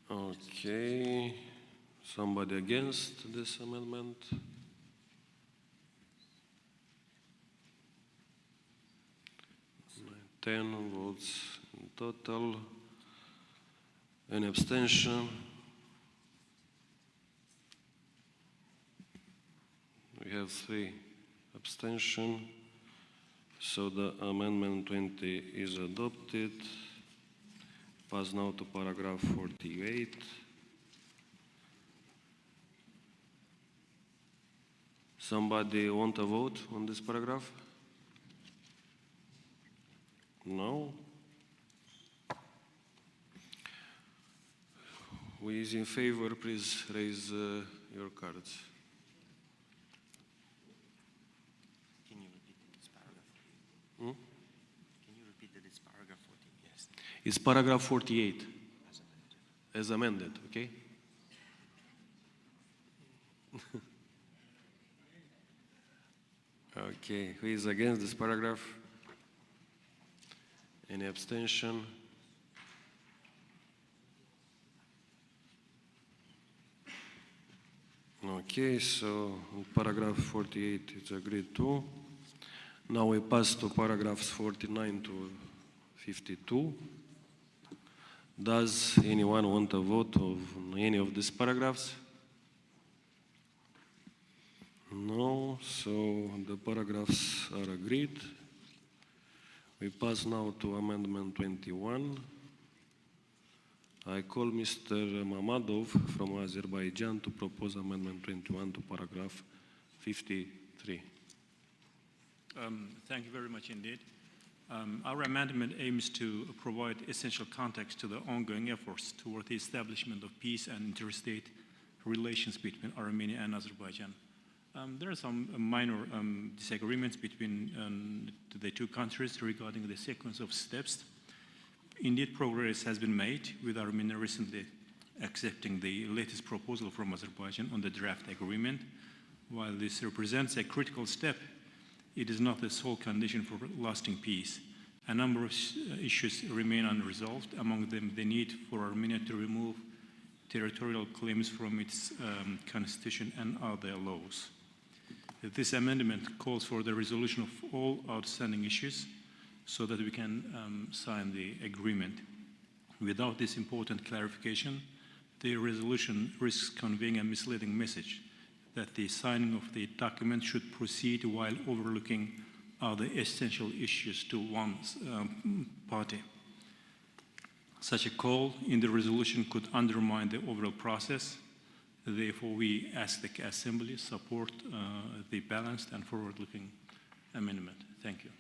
Okay. Somebody against this amendment? Ten votes in total. An abstention. We have 3 abstentions. So the amendment 20 is adopted. Pass now to paragraph 48. Somebody want to vote on this paragraph? No? Who is in favor, please raise your cards. Can you repeat this paragraph? Can you repeat this paragraph 14? Yes. It's paragraph 48. As amended, okay? Okay, who is against this paragraph? Any abstention? Okay, so paragraph 48 is agreed to. Now we pass to paragraphs 49 to 52. Does anyone want a vote of any of these paragraphs? No, so the paragraphs are agreed. We pass now to amendment 21. I call Mr. Mamadov from Azerbaijan to propose amendment 21 to paragraph 53. Thank you very much indeed. Our amendment aims to provide essential context to the ongoing efforts toward the establishment of peace and interstate relations between Armenia and Azerbaijan. There are some minor disagreements between the two countries regarding the sequence of steps. Indeed, progress has been made, with Armenia recently accepting the latest proposal from Azerbaijan on the draft agreement. While this represents a critical step, it is not the sole condition for lasting peace. A number of issues remain unresolved, among them the need for Armenia to remove territorial claims from its constitution and other laws. This amendment calls for the resolution of all outstanding issues so that we can sign the agreement. Without this important clarification, the resolution risks conveying a misleading message that the signing of the document should proceed while overlooking other essential issues to one's party. Such a call in the resolution could undermine the overall process. Therefore, we ask the Assembly support the balanced and forward-looking amendment. Thank you.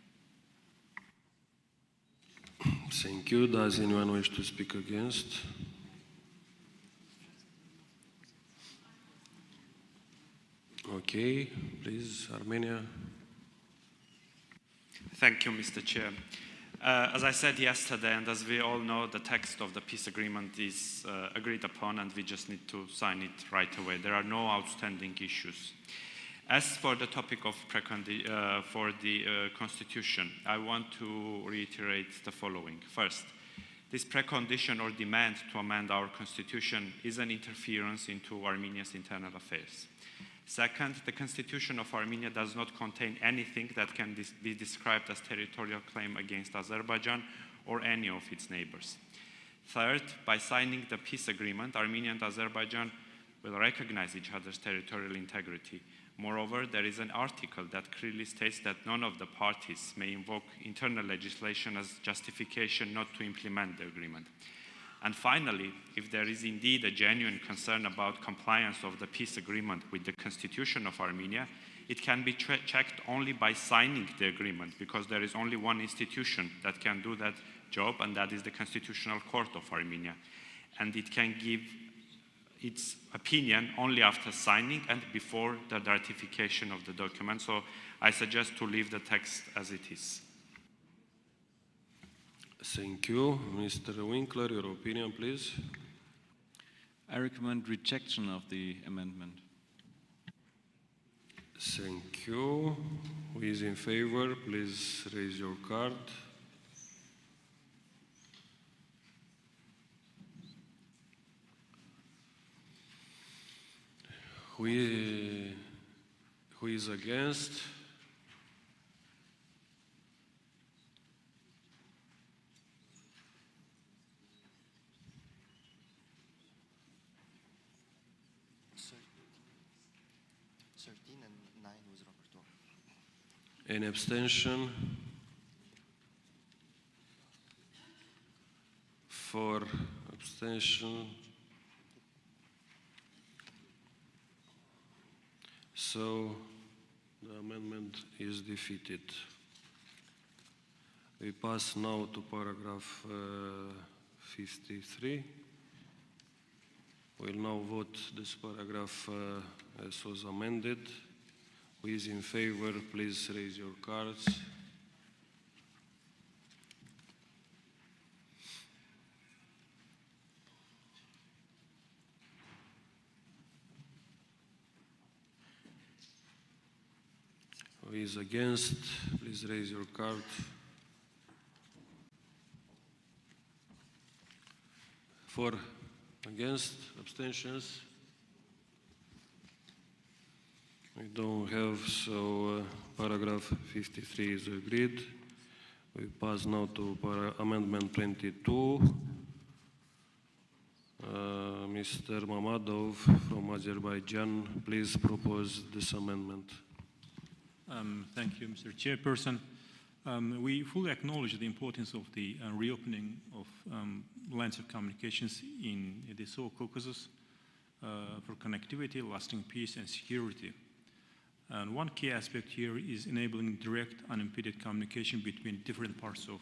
Thank you. Does anyone wish to speak against? Okay, please, Armenia. Thank you, Mr. Chair. As I said yesterday, and as we all know, the text of the peace agreement is agreed upon, and we just need to sign it right away. There are no outstanding issues. As for the topic of for the Constitution, I want to reiterate the following. First, this precondition or demand to amend our Constitution is an interference into Armenia's internal affairs. Second, the Constitution of Armenia does not contain anything that can be described as territorial claim against Azerbaijan or any of its neighbors. Third, by signing the peace agreement, Armenia and Azerbaijan will recognize each other's territorial integrity. Moreover, there is an article that clearly states that none of the parties may invoke internal legislation as justification not to implement the agreement. And finally, if there is indeed a genuine concern about compliance of the peace agreement with the Constitution of Armenia, it can be checked only by signing the agreement, because there is only one institution that can do that job, and that is the Constitutional Court of Armenia. And it can give its opinion only after signing and before the ratification of the document. So I suggest to leave the text as it is. Thank you. Mr. Winkler, your opinion, please. I recommend rejection of the amendment. Thank you. Who is in favor, please raise your card. Who is against? Any abstention? 4 abstention. So the amendment is defeated. We pass now to paragraph 53. We'll now vote this paragraph as was amended. Who is in favor, please raise your cards. Who is against, please raise your card. For, against, abstentions? We don't have, so paragraph 53 is agreed. We pass now to amendment 22. Mr. Mamadov from Azerbaijan, please propose this amendment. Thank you, Mr. Chairperson. We fully acknowledge the importance of the reopening of lines of communications in the South Caucasus for connectivity, lasting peace and security. And one key aspect here is enabling direct, unimpeded communication between different parts of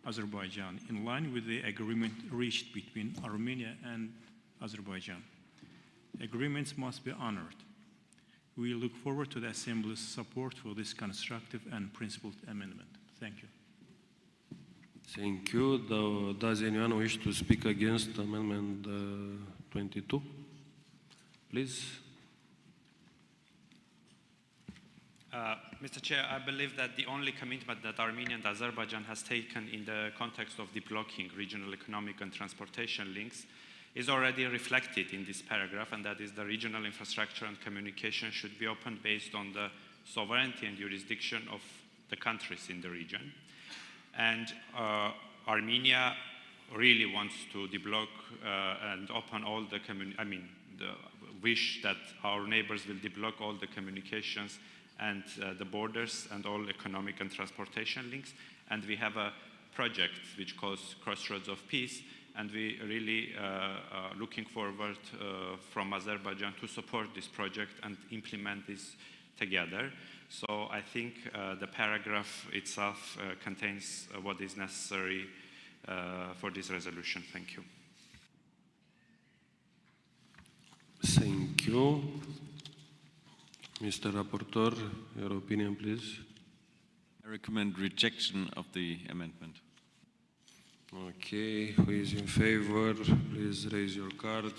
Azerbaijan, in line with the agreement reached between Armenia and Azerbaijan. Agreements must be honored. We look forward to the Assembly's support for this constructive and principled amendment. Thank you. Thank you. Does anyone wish to speak against Amendment 22? Please. Mr. Chair, I believe that the only commitment that Armenia and Azerbaijan has taken in the context of deblocking regional economic and transportation links is already reflected in this paragraph, and that is the regional infrastructure and communication should be opened based on the sovereignty and jurisdiction of the countries in the region. And Armenia really wants to deblock and open all the the wish that our neighbors will deblock all the communications and the borders and all economic and transportation links. And we have a project which calls Crossroads of Peace, and we really looking forward from Azerbaijan to support this project and implement this together. So I think the paragraph itself contains what is necessary for this resolution. Thank you. Thank you. Mr. Rapporteur, your opinion, please. I recommend rejection of the amendment. Okay, who is in favor? Please raise your card.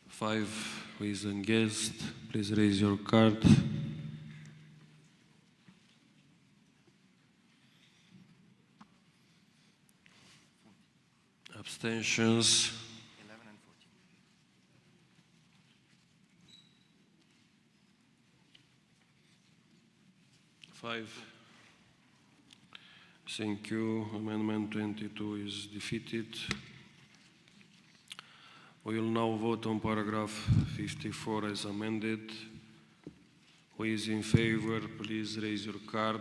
Five, who is against? Please raise your card. Abstentions? 11 and 14. 5. Thank you. Amendment 22 is defeated. We will now vote on paragraph 54 as amended. Who is in favor, please raise your card.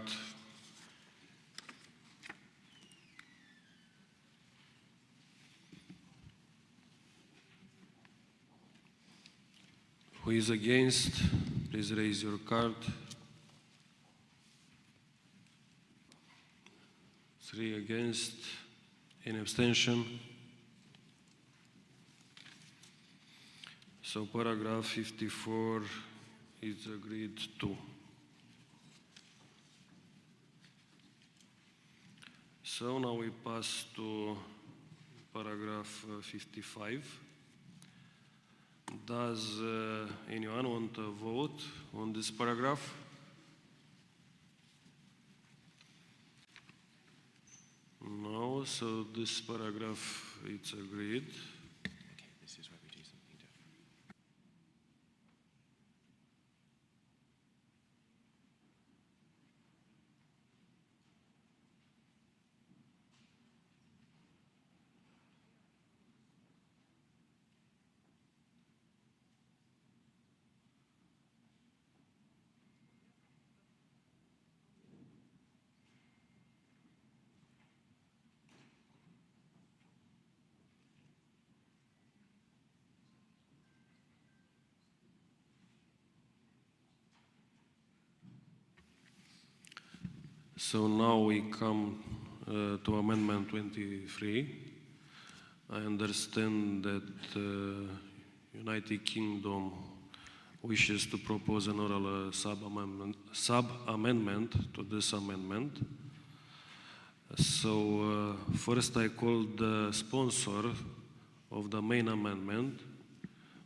Who is against, please raise your card. 3 against, any abstention? So paragraph 54 is agreed to. So now we pass to paragraph 55. Does anyone want to vote on this paragraph? No, so this paragraph it's agreed. Okay, this is where we do something different. So now we come to Amendment 23. I understand that United Kingdom wishes to propose an oral sub-amendment to this amendment. So first I call the sponsor of the main amendment,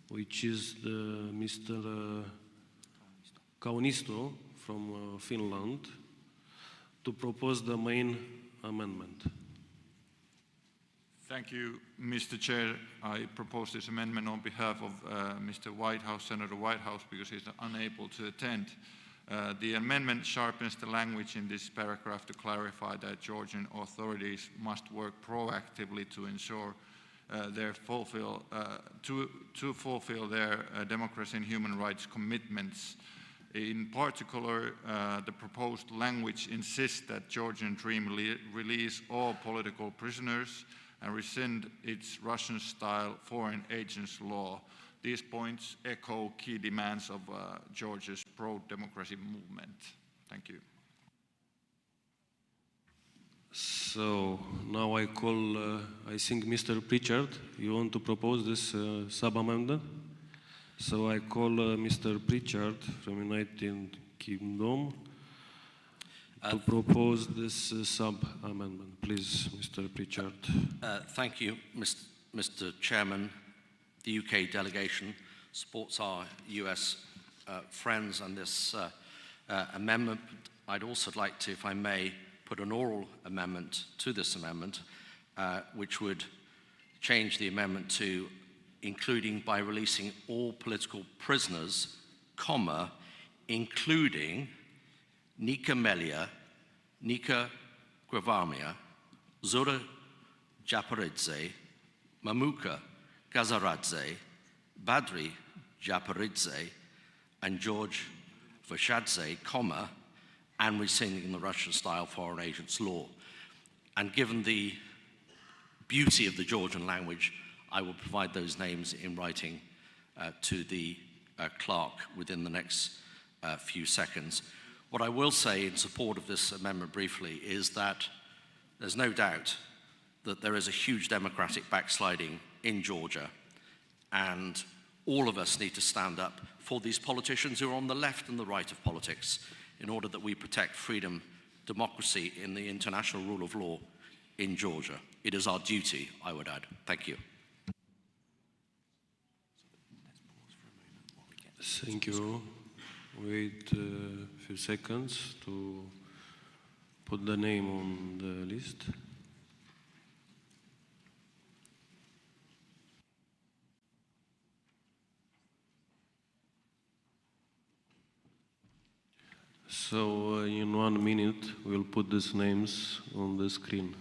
which is Mr. Kaunisto from Finland, to propose the main amendment. Thank you, Mr. Chair. I propose this amendment on behalf of Mr. Whitehouse, Senator Whitehouse, because he's unable to attend. The amendment sharpens the language in this paragraph to clarify that Georgian authorities must work proactively to ensure to fulfill their democracy and human rights commitments. In particular, the proposed language insists that Georgian Dream release all political prisoners and rescind its Russian-style foreign agents law. These points echo key demands of Georgia's pro-democracy movement. Thank you. So now I call, I think Mr. Pritchard, you want to propose this sub-amendment? So I call Mr. Pritchard from United Kingdom to propose this sub-amendment. Please, Mr. Pritchard. Thank you, Mr. Chairman. The UK delegation supports our US friends on this amendment. I'd also like to, if I may, put an oral amendment to this amendment, which would change the amendment to including by releasing all political prisoners, comma, including Nika Melia, Nika Grevamia, Zora Japaridze, Mamuka Gazaradze, Badri Japaridze, and George Vashadze, comma, and rescinding the Russian-style foreign agents law. And given the beauty of the Georgian language, I will provide those names in writing to the clerk within the next few seconds. What I will say in support of this amendment briefly is that there's no doubt that there is a huge democratic backsliding in Georgia, and all of us need to stand up for these politicians who are on the left and the right of politics in order that we protect freedom, democracy, in the international rule of law in Georgia. It is our duty, I would add. Thank you. Thank you. Wait a few seconds to put the name on the list. So in 1 minute, we'll put these names on the screen.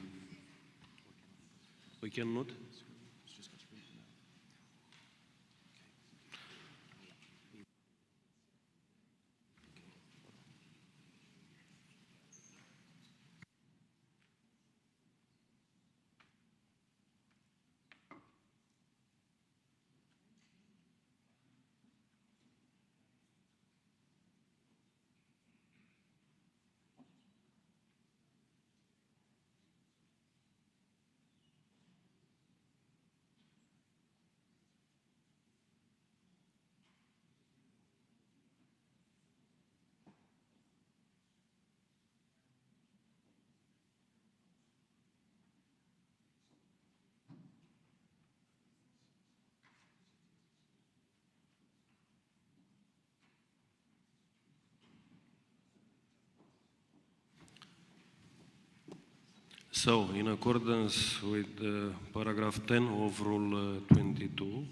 We cannot? So, in accordance with paragraph 10 of Rule 22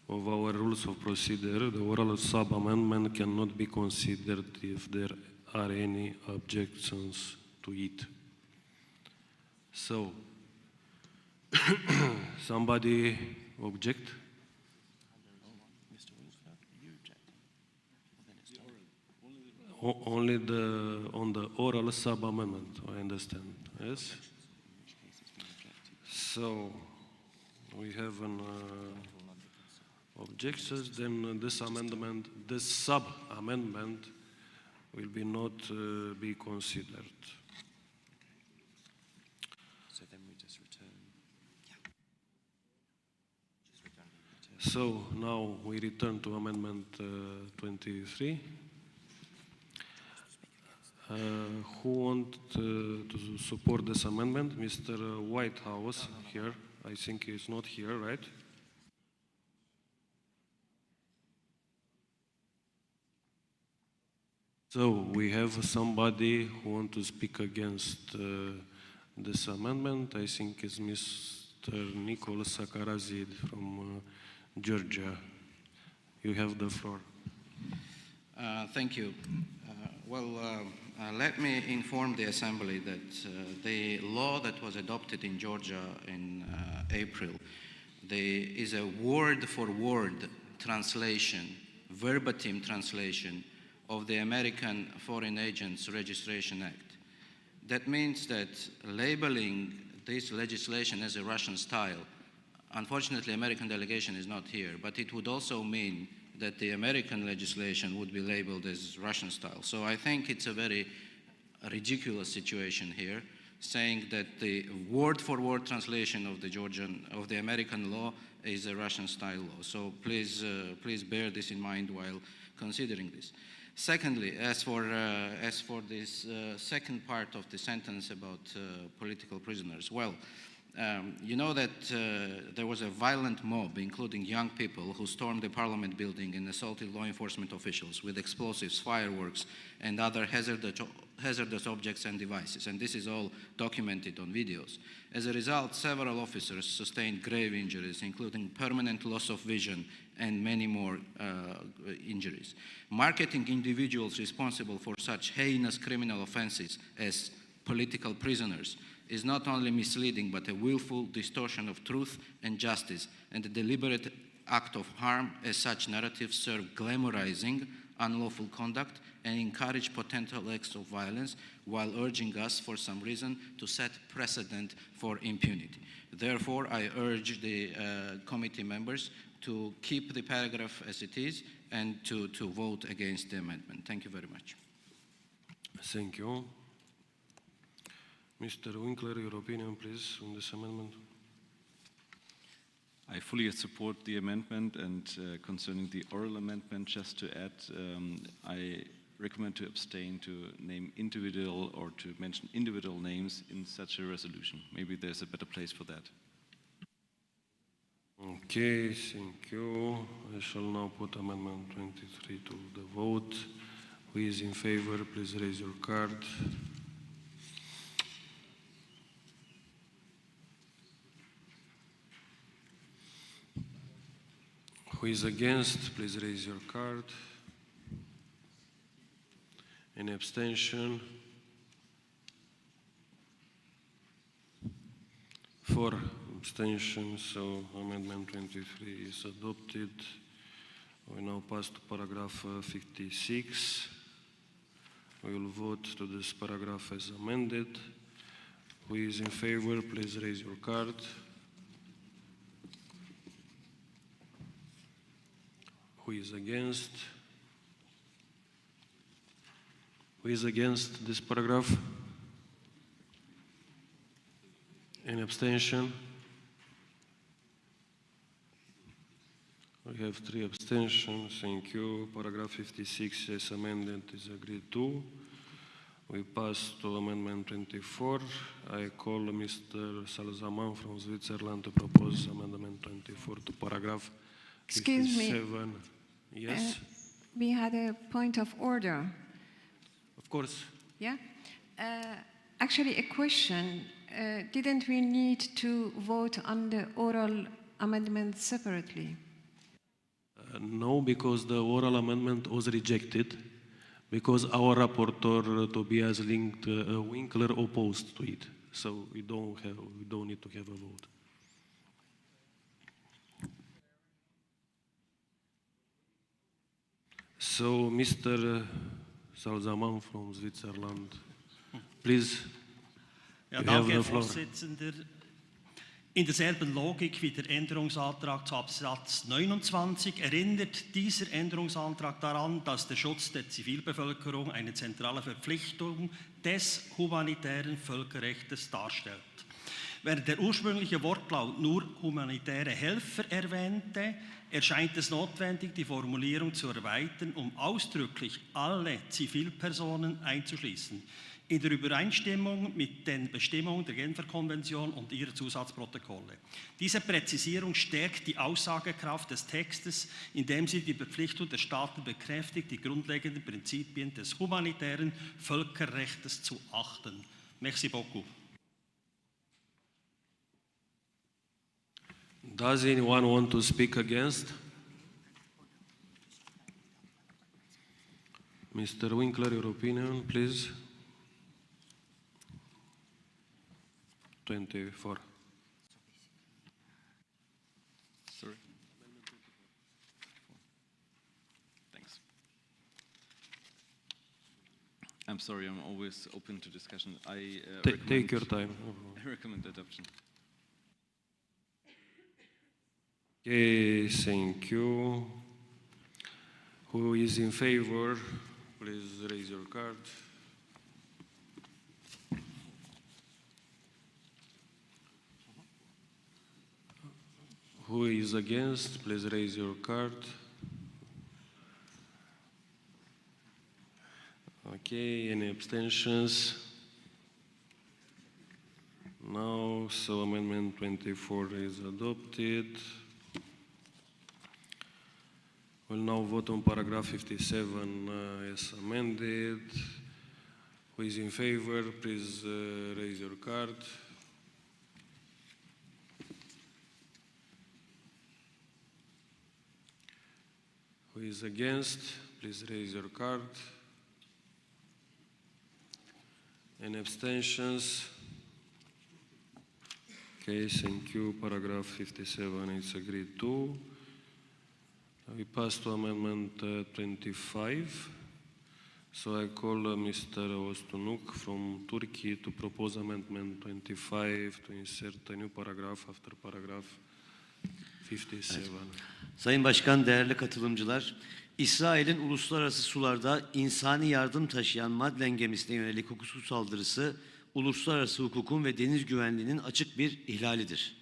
of our Rules of Procedure, the oral sub-amendment cannot be considered if there are any objections to it. So, somebody object? Only on the oral sub-amendment, I understand, yes? So, we have an objections, then this amendment, this sub-amendment will be not be considered. So then we just return. So, now we return to amendment 23. Who want to support this amendment? Mr. Whitehouse here. I think he's not here, right? So we have somebody who want to speak against this amendment. I think it's Mr. Nicol Sakarazid from Georgia. You have the floor. Thank you. Let me inform the Assembly that the law that was adopted in Georgia in April, is a word-for-word translation, verbatim translation of the American Foreign Agents Registration Act. That means that labeling this legislation as a Russian style, unfortunately, American delegation is not here, but it would also mean that the American legislation would be labeled as Russian style. So I think it's a very ridiculous situation here, saying that the word-for-word translation of the American law is a Russian style law. So please bear this in mind while considering this. Secondly, as for this second part of the sentence about political prisoners, you know that there was a violent mob, including young people, who stormed the parliament building and assaulted law enforcement officials with explosives, fireworks, and other hazardous objects and devices. And this is all documented on videos. As a result, several officers sustained grave injuries, including permanent loss of vision and many more injuries. Marketing individuals responsible for such heinous criminal offenses as political prisoners is not only misleading, but a willful distortion of truth and justice, and a deliberate act of harm, as such narratives serve glamorizing unlawful conduct and encourage potential acts of violence while urging us, for some reason, to set precedent for impunity. Therefore, I urge the committee members to keep the paragraph as it is and to vote against the amendment. Thank you very much. Thank you. Mr. Winkler, your opinion, please, on this amendment. I fully support the amendment, and concerning the oral amendment, just to add, I recommend to abstain to name individual or to mention individual names in such a resolution. Maybe there's a better place for that. Okay, thank you. I shall now put amendment 23 to the vote. Who is in favor, please raise your card. Who is against, please raise your card. Any abstention? 4 abstentions, so amendment 23 is adopted. We now pass to paragraph 56. We will vote to this paragraph as amended. Who is in favor, please raise your card. Who is against? Who is against this paragraph? Any abstention? We have 3 abstentions. Thank you. Paragraph 56 as amended is agreed to. We pass to amendment 24. I call Mr. Salzaman from Switzerland to propose amendment 24 to paragraph 57. Excuse me. Yes? We had a point of order. Of course. Yeah? Actually, a question. Didn't we need to vote on the oral amendment separately? No, because the oral amendment was rejected, because our rapporteur, Tobias Winkler, opposed to it. So we don't need to have a vote. So, Mr. Salzaman from Switzerland, please, Ja, you danke, have Herr the floor. Vorsitzender. In derselben Logik wie der Änderungsantrag zu Absatz 29 erinnert dieser Änderungsantrag daran, dass der Schutz der Zivilbevölkerung eine zentrale Verpflichtung des humanitären Völkerrechts darstellt. Während der ursprüngliche Wortlaut nur humanitäre Helfer erwähnte, erscheint es notwendig, die Formulierung zu erweitern, um ausdrücklich alle Zivilpersonen einzuschließen, in der Übereinstimmung mit den Bestimmungen der Genfer Konvention und ihrer Zusatzprotokolle. Diese Präzisierung stärkt die Aussagekraft des Textes, indem sie die Verpflichtung der Staaten bekräftigt, die grundlegenden Prinzipien des humanitären Völkerrechts zu achten. Merci beaucoup. Does anyone want to speak against? Mr. Winkler, your opinion, please. 24. Sorry. Thanks. I'm sorry, I'm always open to discussion. I Take your time. I recommend adoption. Okay, thank you. Who is in favor? Please raise your card. Who is against? Please raise your card. Okay, any abstentions? No, so amendment 24 is adopted. We'll now vote on paragraph 57 as amended. Who is in favor? Please raise your card. Who is against? Please raise your card. Any abstentions? Okay, thank you. Paragraph 57 is agreed to. We pass to amendment 25. So I call Mr. Ostunuk from Turkey to propose amendment 25 to insert a new paragraph after paragraph 57. Evet. Sayın Başkan, değerli katılımcılar, İsrail'in uluslararası sularda insani yardım taşıyan Madlen gemisine yönelik hukuksuz saldırısı, uluslararası hukukun ve deniz güvenliğinin açık bir ihlalidir.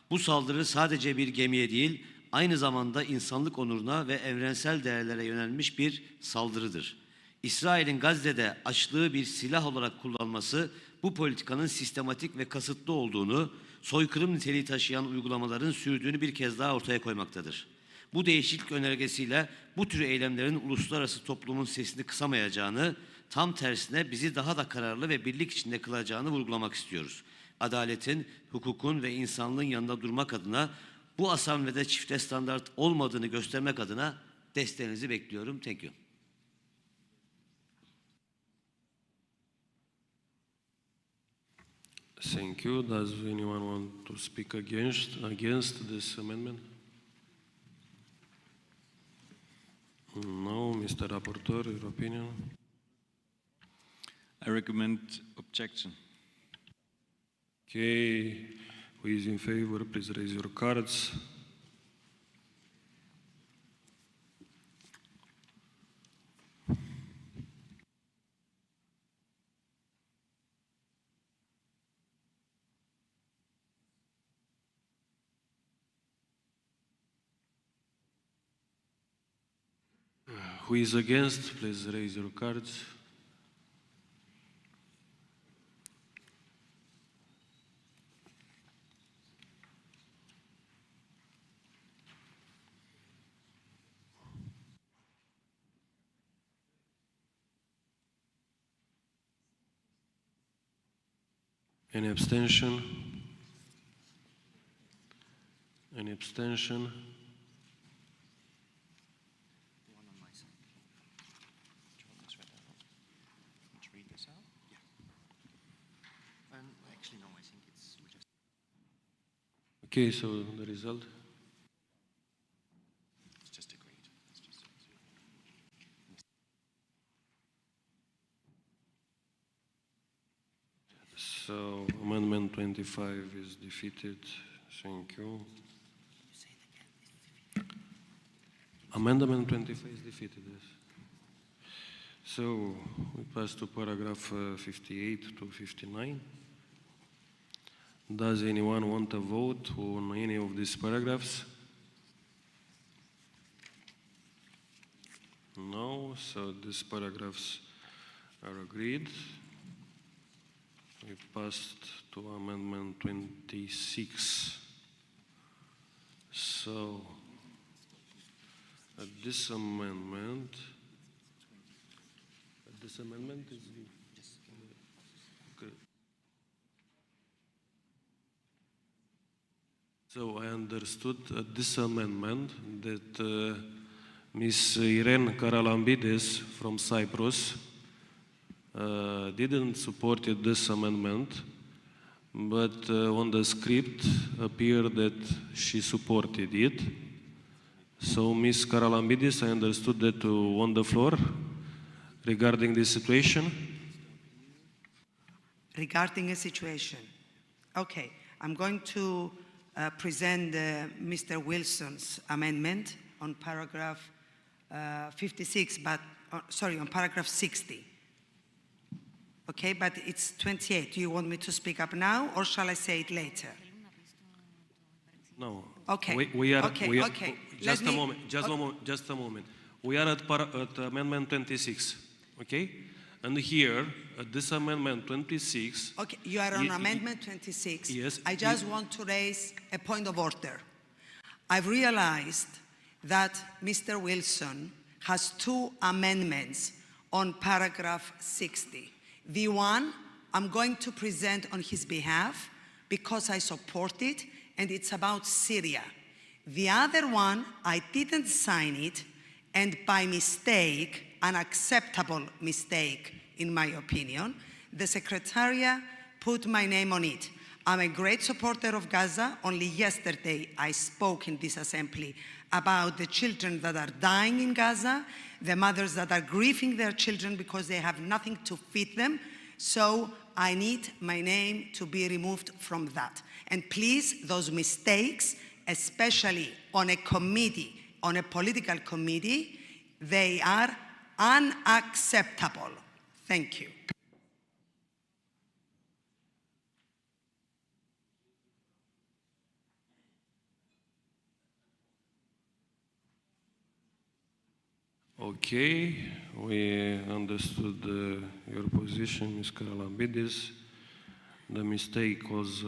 Bu saldırı sadece bir gemiye değil, aynı zamanda insanlık onuruna ve evrensel değerlere yönelmiş bir saldırıdır. İsrail'in Gazze'de açlığı bir silah olarak kullanması, bu politikanın sistematik ve kasıtlı olduğunu, soykırım niteliği taşıyan uygulamaların sürdüğünü bir kez daha ortaya koymaktadır. Bu değişiklik önergesiyle bu tür eylemlerin uluslararası toplumun sesini kısamayacağını, tam tersine bizi daha da kararlı ve birlik içinde kılacağını vurgulamak istiyoruz. Adaletin, hukukun ve insanlığın yanında durmak adına, bu asamblede çifte standart olmadığını göstermek adına desteğinizi bekliyorum. Thank you. Thank you. Does anyone want to speak against this amendment? No, Mr. Rapporteur, your opinion? I recommend objection. Okay, who is in favor, please raise your cards. Who is against, please raise your cards. Any abstention? Any abstention? Okay, so the result? It's just agreed. So amendment 25 is defeated. Thank you. Amendment 25 is defeated, yes. So we pass to paragraph 58 to 59. Does anyone want a vote on any of these paragraphs? No, so these paragraphs are agreed. We passed to amendment 26. So this amendment is okay. So I understood this amendment that Ms. Irene Karalambides from Cyprus didn't support this amendment, but on the script appeared that she supported it. So Ms. Karalambides, I understood that on the floor regarding this situation. Regarding a situation. Okay, I'm going to present Mr. Wilson's amendment on paragraph 56, but sorry, on paragraph 60. Okay, but it's 28. Do you want me to speak up now, or shall I say it later? No. Okay. We are. Okay. Just a moment. Just a moment. We are at amendment 26. Okay, and here at this amendment 26. Okay, you are on amendment 26. Yes. I just want to raise a point of order. I've realized that Mr. Wilson has two amendments on paragraph 60. The one I'm going to present on his behalf because I support it, and it's about Syria. The other one, I didn't sign it, and by mistake, an acceptable mistake in my opinion, the Secretariat put my name on it. I'm a great supporter of Gaza. Only yesterday I spoke in this assembly about the children that are dying in Gaza, the mothers that are grieving their children because they have nothing to feed them. So I need my name to be removed from that. And please, those mistakes, especially on a committee, on a political committee, they are unacceptable. Thank you. Okay, we understood your position, Ms. Karalambidis. The mistake was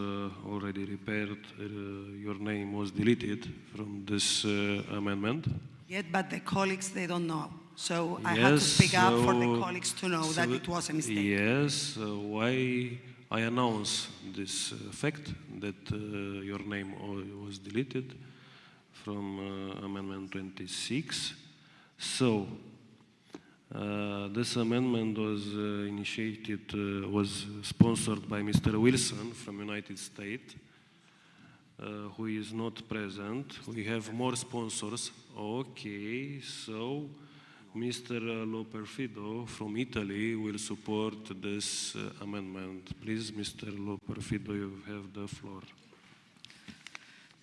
already repaired. Your name was deleted from this amendment. Yet, but the colleagues, they don't know. So I had to speak up for the colleagues to know that it was a mistake. Yes, why I announce this fact that your name was deleted from Amendment 26. So, this amendment was was sponsored by Mr. Wilson from United States, who is not present. We have more sponsors. Okay, so Mr. Loperfido from Italy will support this amendment. Please, Mr. Loperfido, you have the floor.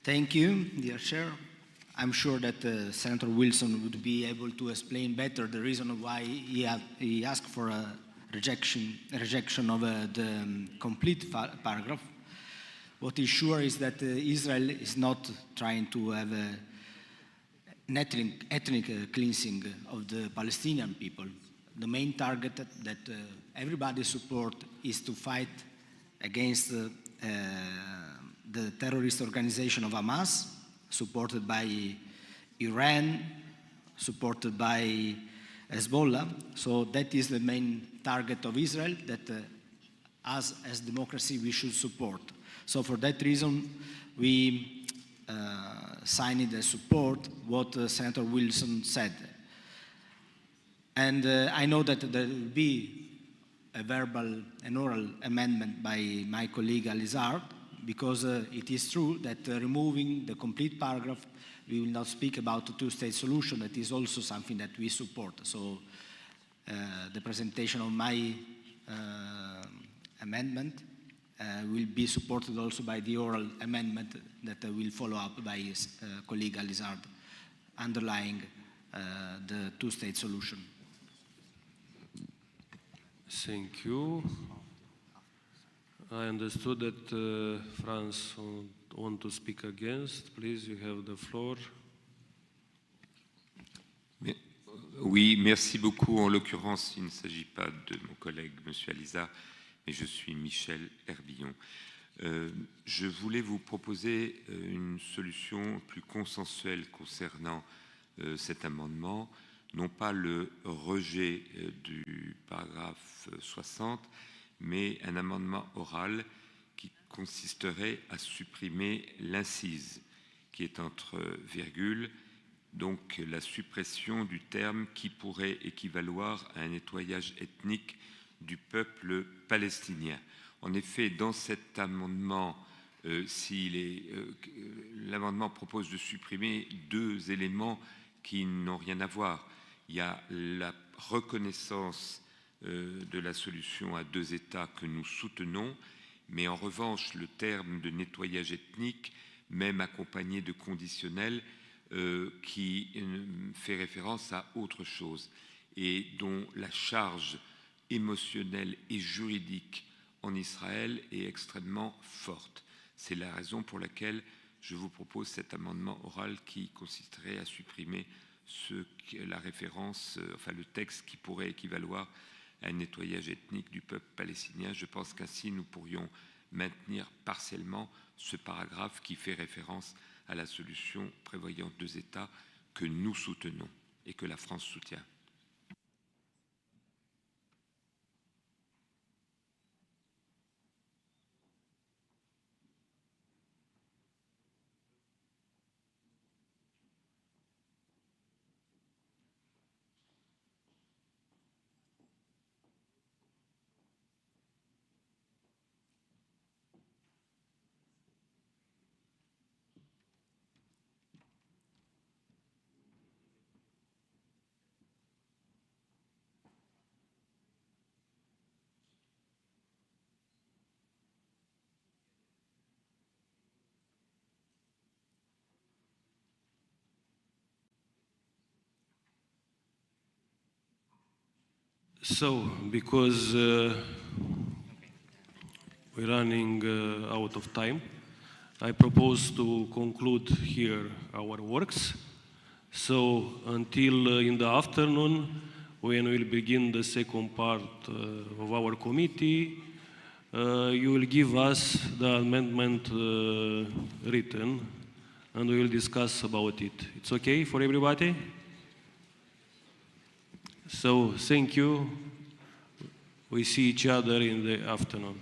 Thank you, dear Chair. I'm sure that Senator Wilson would be able to explain better the reason why he asked for a rejection of the complete paragraph. What is sure is that Israel is not trying to have an ethnic cleansing of the Palestinian people. The main target that everybody support is to fight against the terrorist organization of Hamas, supported by Iran, supported by Hezbollah. So that is the main target of Israel that us as democracy we should support. So for that reason, we signed the support what Senator Wilson said. And I know that there will be an oral amendment by my colleague Alizard, because it is true that removing the complete paragraph, we will not speak about the two-state solution. That is also something that we support. So the presentation of my amendment will be supported also by the oral amendment that will follow up by his colleague Alizard, underlying the two-state solution. Thank you. I understood that France want to speak against. Please, you have the floor. Oui, merci beaucoup. En l'occurrence, il ne s'agit pas de mon collègue, M. Alizard, mais je suis Michel Herbillon. Je voulais vous proposer une solution plus consensuelle concernant cet amendement, non pas le rejet du paragraphe 60, mais un amendement oral qui consisterait à supprimer l'incise qui est entre virgules, donc la suppression du terme qui pourrait équivaloir à un nettoyage ethnique du peuple palestinien. En effet, dans cet amendement, l'amendement propose de supprimer deux éléments qui n'ont rien à voir. Il y a la reconnaissance de la solution à deux États que nous soutenons, mais en revanche, le terme de nettoyage ethnique, même accompagné de conditionnels, qui fait référence à autre chose et dont la charge émotionnelle et juridique en Israël est extrêmement forte. C'est la raison pour laquelle je vous propose cet amendement oral qui consisterait à supprimer la référence, enfin le texte qui pourrait équivaloir à un nettoyage ethnique du peuple palestinien. Je pense qu'ainsi nous pourrions maintenir partiellement ce paragraphe qui fait référence à la solution prévoyant deux États que nous soutenons et que la France soutient. So, because we're running out of time, I propose to conclude here our works. So, until in the afternoon, when we'll begin the second part of our committee, you will give us the amendment written, and we will discuss about it. It's okay for everybody? So, thank you. We see each other in the afternoon.